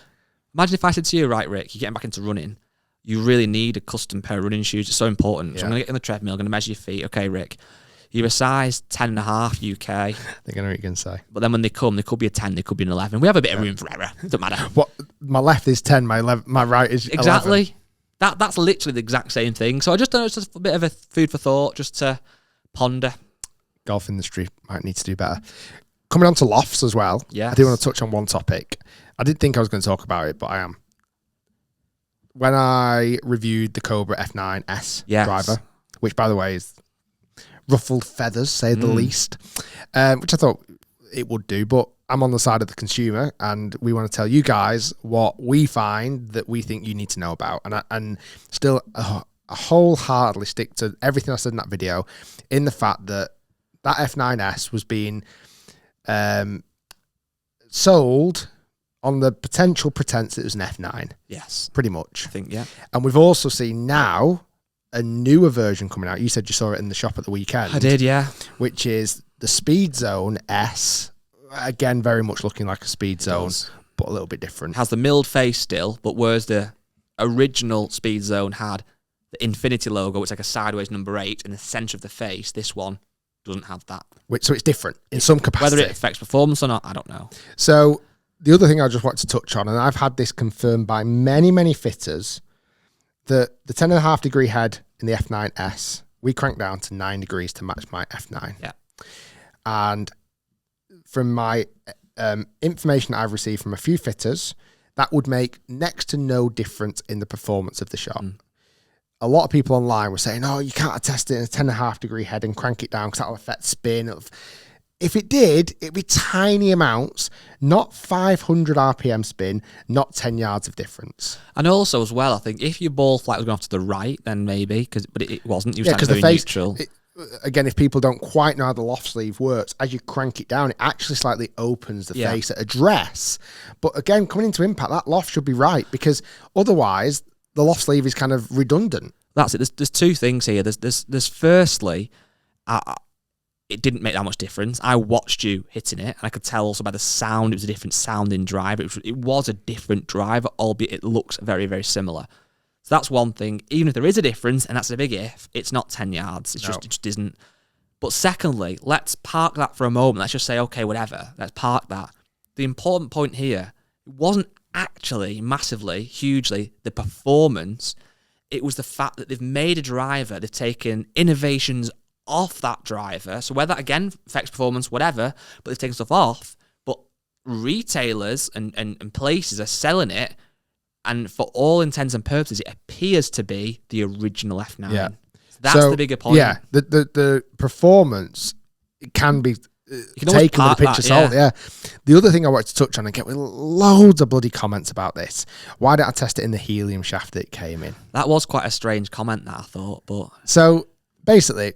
Imagine if I said to you, right, Rick, you're getting back into running. You really need a custom pair of running shoes. It's so important. So I'm going to get you on the treadmill. I'm going to measure your feet. Okay, Rick, you're a size 10.5 UK. They're going to know what you're going to say. But then when they come, they could be a 10, they could be an 11. We have a bit of room for error. It doesn't matter. What? My left is 10, my right is 11. Exactly. That's literally the exact same thing. So I just know it's just a bit of a food for thought, just to ponder. Golf industry might need to do better. Coming on to lofts as well. Yes. I do want to touch on one topic. I didn't think I was going to talk about it, but I am. When I reviewed the Cobra F9 S driver, which, by the way, is ruffled feathers, say the least, which I thought it would do, but I'm on the side of the consumer, and we want to tell you guys what we find that we think you need to know about, and still wholeheartedly stick to everything I said in that video, in the fact that F9S was being sold on the potential pretense it was an F9. Yes. Pretty much. I think, yeah. And we've also seen now a newer version coming out. You said you saw it in the shop at the weekend. I did, yeah. Which is the Speed Zone S. Again, very much looking like a Speed Zone, but a little bit different. It has the milled face still, but whereas the original Speed Zone had the Infinity logo, which is like a sideways number 8 in the centre of the face, this one doesn't have that. So it's different in some capacity. Whether it affects performance or not, I don't know. So the other thing I just wanted to touch on, and I've had this confirmed by many, many fitters, that the 10.5 degree head in the F9S, we cranked down to 9 degrees to match my F9. Yeah. And from my information I've received from a few fitters, that would make next to no difference in the performance of the shot. A lot of people online were saying, oh, you can't test it in a 10.5 degree head and crank it down because that'll affect spin. If it did, it'd be tiny amounts, not 500 RPM spin, not 10 yards of difference. And also as well, I think if your ball flight was going off to the right, then maybe, but it wasn't. You were because very neutral. Again, if people don't quite know how the loft sleeve works, as you crank it down, it actually slightly opens the face at address. But again, coming into impact, that loft should be right, because otherwise the loft sleeve is kind of redundant. That's it. There's two things here. There's firstly, it didn't make that much difference. I watched you hitting it, and I could tell also by the sound, it was a different sounding drive. It was a different drive, albeit it looks very, very similar. So that's one thing. Even if there is a difference, and that's a big if, it's not 10 yards. It just isn't. But secondly, let's park that for a moment. Let's just say, okay, whatever. Let's park that. The important point here, it wasn't actually massively, hugely the performance. It was the fact that they've made a driver, they've taken innovations off that driver. So whether that, again, affects performance, whatever, but they've taken stuff off. But retailers and places are selling it, and for all intents and purposes, it appears to be the original F9. Yeah. That's the bigger point. Yeah, the performance can be taken with a pinch of salt. Yeah. The other thing I wanted to touch on and get with loads of bloody comments about this. Why didn't I test it in the helium shaft that it came in? That was quite a strange comment, that I thought. But so basically,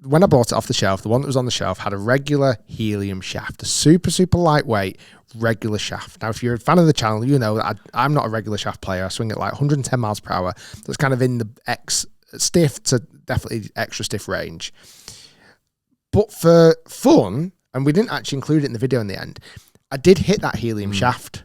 when I bought it off the shelf, the one that was on the shelf had a regular helium shaft, a super, super lightweight regular shaft. Now, if you're a fan of the channel, you know that I'm not a regular shaft player. I swing at like 110 miles per hour. That's kind of in the stiff to definitely extra stiff range. But for fun, and we didn't actually include it in the video in the end, I did hit that helium shaft.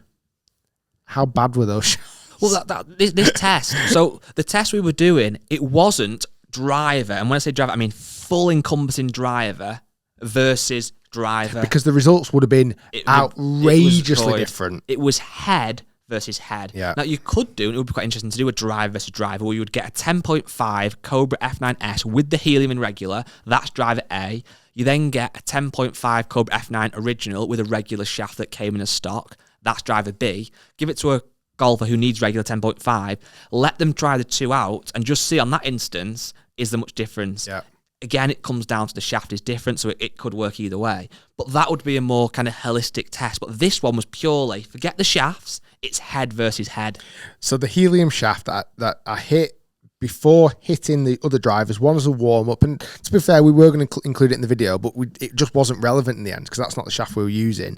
How bad were those shafts? Well, this test. So the test we were doing, it wasn't driver, and when I say driver, I mean full encompassing driver versus driver, because the results would have been outrageously different. It was head versus head. Yeah. Now you could do, and it would be quite interesting to do a driver versus driver, where you would get a 10.5 Cobra F9S with the helium in regular. That's driver A. You then get a 10.5 Cobra F9 original with a regular shaft that came in as stock. That's driver B. Give it to a golfer who needs regular 10.5. Let them try the two out and just see on that instance, is there much difference? Yeah. Again, it comes down to the shaft is different, so it could work either way. But that would be a more kind of holistic test. But this one was purely, forget the shafts, it's head versus head. So the helium shaft that I hit before hitting the other drivers, one was a warm-up. And to be fair, we were going to include it in the video, but it just wasn't relevant in the end because that's not the shaft we were using.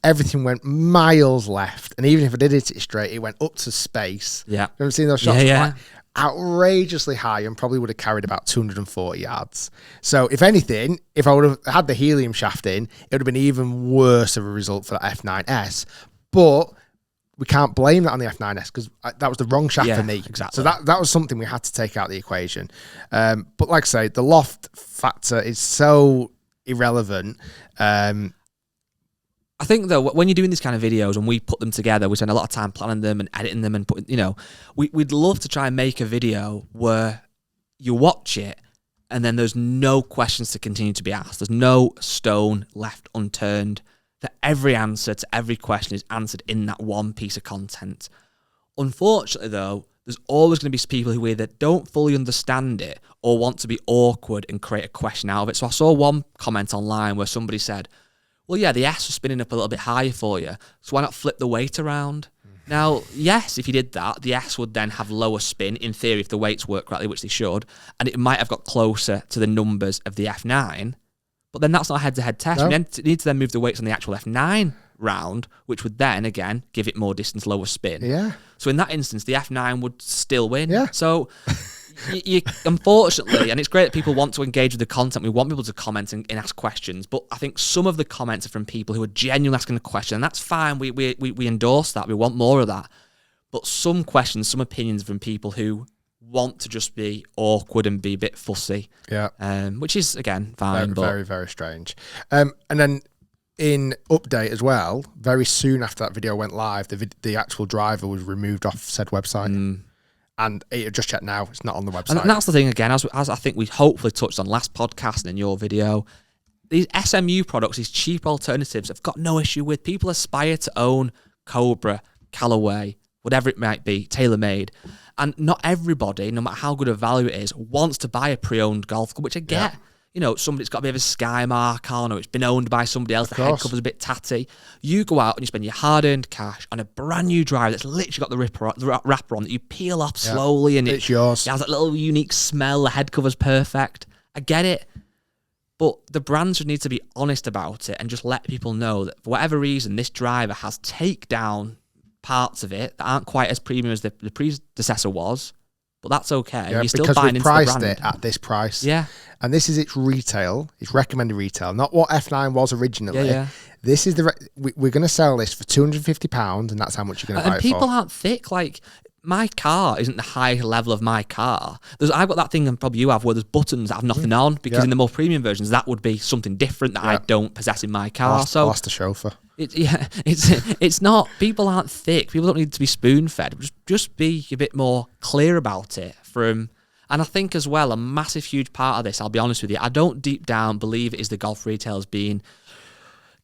Everything went miles left. And even if I did hit it straight, it went up to space. Yeah. Remember seeing those shots? Yeah. Like, outrageously high and probably would have carried about 240 yards. So if anything, if I would have had the helium shaft in, it would have been even worse of a result for that F9S. But we can't blame that on the F9S because that was the wrong shaft for me. Exactly. So that was something we had to take out of the equation. But like I say, the loft factor is so irrelevant. I think though, when you're doing these kind of videos and we put them together, we spend a lot of time planning them and editing them and putting, we'd love to try and make a video where you watch it and then there's no questions to continue to be asked. There's no stone left unturned. That every answer to every question is answered in that one piece of content. Unfortunately though, there's always going to be people who either don't fully understand it or want to be awkward and create a question out of it. So I saw one comment online where somebody said, well, yeah, the S was spinning up a little bit higher for you, so why not flip the weight around? Now, yes, if you did that, the S would then have lower spin, in theory, if the weights work correctly, which they should, and it might have got closer to the numbers of the F9, but then that's not a head-to-head test. No. We need to then move the weights on the actual F9 round, which would then, again, give it more distance, lower spin. Yeah. So in that instance, the F9 would still win. Yeah. So... You unfortunately, and it's great that people want to engage with the content. We want people to comment and ask questions, but I think some of the comments are from people who are genuinely asking a question, and that's fine. We endorse that. We want more of that. But some questions, some opinions from people who want to just be awkward and be a bit fussy. Yeah. Which is, again, fine. Very, very strange. And then in update as well, very soon after that video went live, the actual driver was removed off said website. And it just checked now, it's not on the website. And that's the thing, again, as I think we hopefully touched on last podcast and in your video, these SMU products, these cheap alternatives, have got no issue with. People aspire to own Cobra, Callaway, whatever it might be, tailor-made. And not everybody, no matter how good a value it is, wants to buy a pre-owned golf club, which I get. Yeah. Somebody's got a bit of a sky mark on, or it's been owned by somebody else, the head cover's a bit tatty. You go out and you spend your hard-earned cash on a brand new driver that's literally got the wrapper on that you peel off slowly, and it's yours. It has that little unique smell, the head cover's perfect. I get it. But the brands would need to be honest about it and just let people know that for whatever reason, this driver has takedown parts of it that aren't quite as premium as the predecessor was. But that's okay. Yeah, You're still because buying we into the priced brand. it at this price. Yeah. And this is its retail, its recommended retail, not what F9 was originally. Yeah. This is we're going to sell this for £250, and that's how much you're going to buy And it people for. aren't thick. Like, my car isn't the high level of my car. I've got that thing, and probably you have, where there's buttons that have nothing on, because in the more premium versions, that would be something different that I don't possess in my car. I'll ask the chauffeur. It's not. People aren't thick. People don't need to be spoon-fed. Just be a bit more clear about it. And I think as well, a massive, huge part of this, I'll be honest with you, I don't deep down believe it is the golf retailers being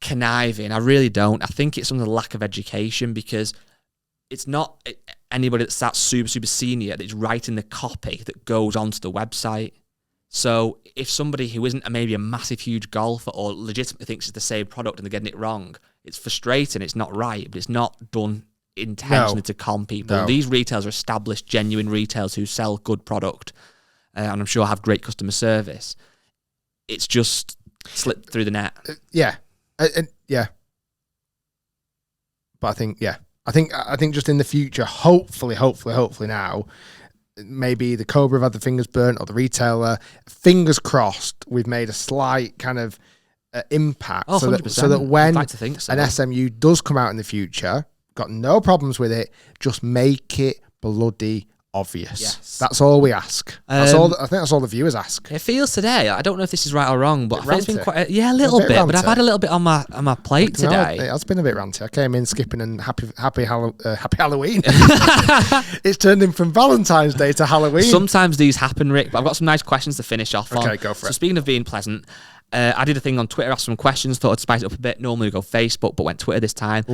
conniving. I really don't. I think it's from the lack of education, because it's not anybody that's that super, super senior that's writing the copy that goes onto the website. So if somebody who isn't maybe a massive, huge golfer or legitimately thinks it's the same product and they're getting it wrong, it's frustrating, it's not right, but it's not done intentionally to con people. No. These retailers are established, genuine retailers who sell good product and I'm sure have great customer service. It's just slipped through the net. Yeah. Yeah. But I think just in the future, hopefully now, maybe the Cobra have had the fingers burnt, or the retailer, fingers crossed, we've made a slight kind of impact, so that when an SMU does come out in the future, got no problems with it, just make it bloody obvious. Yes. That's all we ask. That's all. I think that's all the viewers ask. It feels today. I don't know if this is right or wrong, but I think it's been ranty. quite a little bit bit. But ranty. I've had a little bit on my plate No, today. it has been a bit ranty. I came in skipping and happy Halloween. It's turned in from Valentine's Day to Halloween. Sometimes these happen, Rick. But I've got some nice questions to finish off on. Okay, go for So it. speaking of being pleasant, I did a thing on Twitter, asked some questions, thought I'd spice it up a bit. Normally we go Facebook, but went Twitter this time.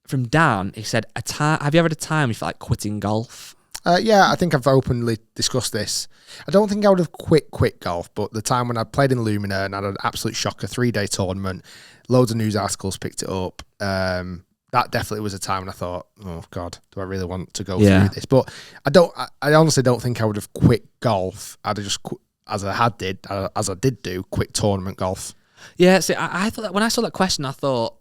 From Dan, he said, have you ever had a time you felt like quitting golf? Yeah, I think I've openly discussed this. I don't think I would have quit golf, but the time when I played in Lumina and had an absolute shocker 3-day tournament, loads of news articles picked it up. That definitely was a time when I thought, oh God, do I really want to go through this? But I honestly don't think I would have quit golf. I'd have just, as I did do, quit tournament golf. Yeah, see, I thought that when I saw that question, I thought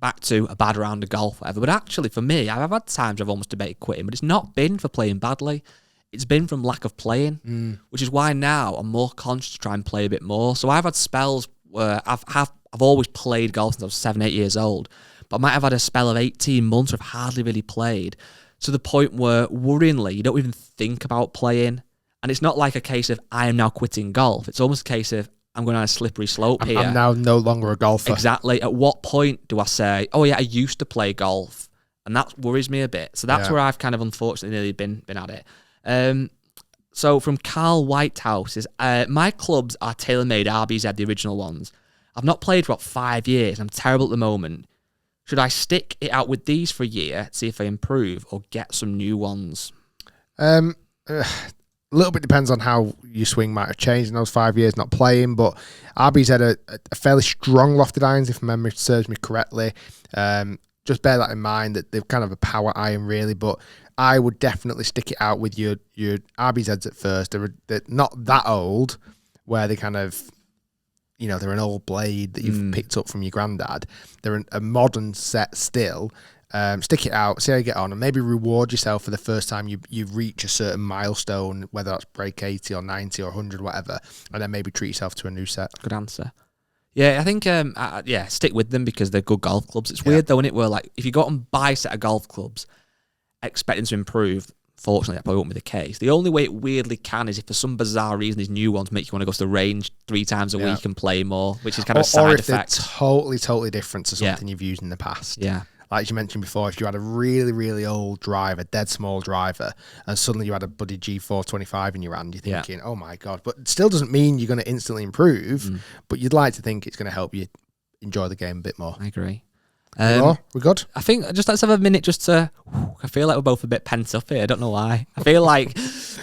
back to a bad round of golf, whatever. But actually, for me, I've had times I've almost debated quitting, but it's not been for playing badly. It's been from lack of playing, which is why now I'm more conscious to try and play a bit more. So I've had spells where I've always played golf since I was 7, 8 years old, but I might have had a spell of 18 months where I've hardly really played, to the point where, worryingly, you don't even think about playing. And it's not like a case of, I am now quitting golf. It's almost a case of, I'm going on a slippery slope here. I'm now no longer a golfer. Exactly. At what point do I say, oh yeah, I used to play golf? And that worries me a bit. So that's where I've kind of unfortunately nearly been at it. So from Carl Whitehouse is, my clubs are TaylorMade RBZ, the original ones. I've not played for about 5 years. I'm terrible at the moment. Should I stick it out with these for a year, see if I improve, or get some new ones? A little bit depends on how your swing might have changed in those 5 years not playing, but RB's had a fairly strong lofted irons, if memory serves me correctly. Just bear that in mind, that they're kind of a power iron really, but I would definitely stick it out with your RBZs at first. They're not that old, where they kind of, they're an old blade that you've picked up from your granddad. They're a modern set still. Stick it out, see how you get on, and maybe reward yourself for the first time you reach a certain milestone, whether that's break 80 or 90 or 100, whatever, and then maybe treat yourself to a new set. Good answer. Yeah, I think, stick with them because they're good golf clubs. It's weird though, isn't it, where like, if you go out and buy a set of golf clubs, expecting to improve, fortunately that probably won't be the case. The only way it weirdly can is if for some bizarre reason these new ones make you want to go to the range 3 times a week and play more, which is kind of a side effect. Or if they're totally different to something you've used in the past. Yeah. Like you mentioned before, if you had a really, really old driver, dead small driver, and suddenly you had a buddy G425 in your hand, you're thinking, oh my God. But it still doesn't mean you're going to instantly improve, but you'd like to think it's going to help you enjoy the game a bit more. I agree. We're good? I think just let's have a minute just to, I feel like we're both a bit pent up here. I don't know why. I feel like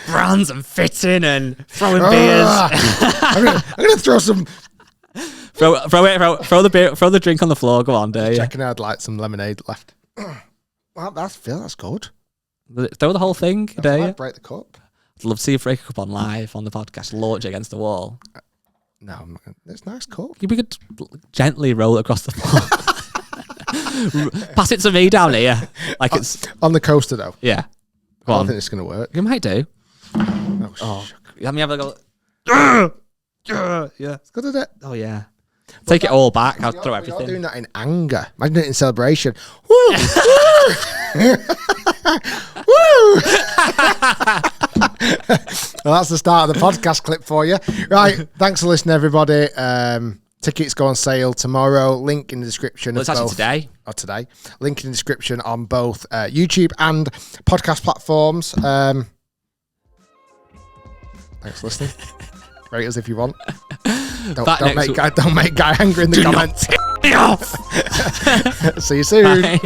brands and fitting and throwing beers. I'm going to throw some... Throw the beer, throw the drink on the floor. Go on, there. Checking out like some lemonade left. Well, that's good. Throw the whole thing, I there. might break the cup. I'd love to see you break a cup on live on the podcast, launch it against the wall. No, I'm not gonna, it's a nice cup. We could gently roll it across the floor. Pass it to me down here, like it's on the coaster though. Yeah, I don't think it's gonna work. You might do. Oh. Let me have a go. Yeah, It's good, isn't it? Oh yeah. Take it all back. I'll throw everything. You're doing that in anger. Imagine it in celebration. Woo! Woo! Well, that's the start of the podcast clip for you. Right. Thanks for listening, everybody. Tickets go on sale tomorrow. Link in the description. Well, it's actually today. Or today. Link in the description on both YouTube and podcast platforms. Thanks for listening. Rate us if you want. Don't make Guy angry in the comments. See See you soon. Bye.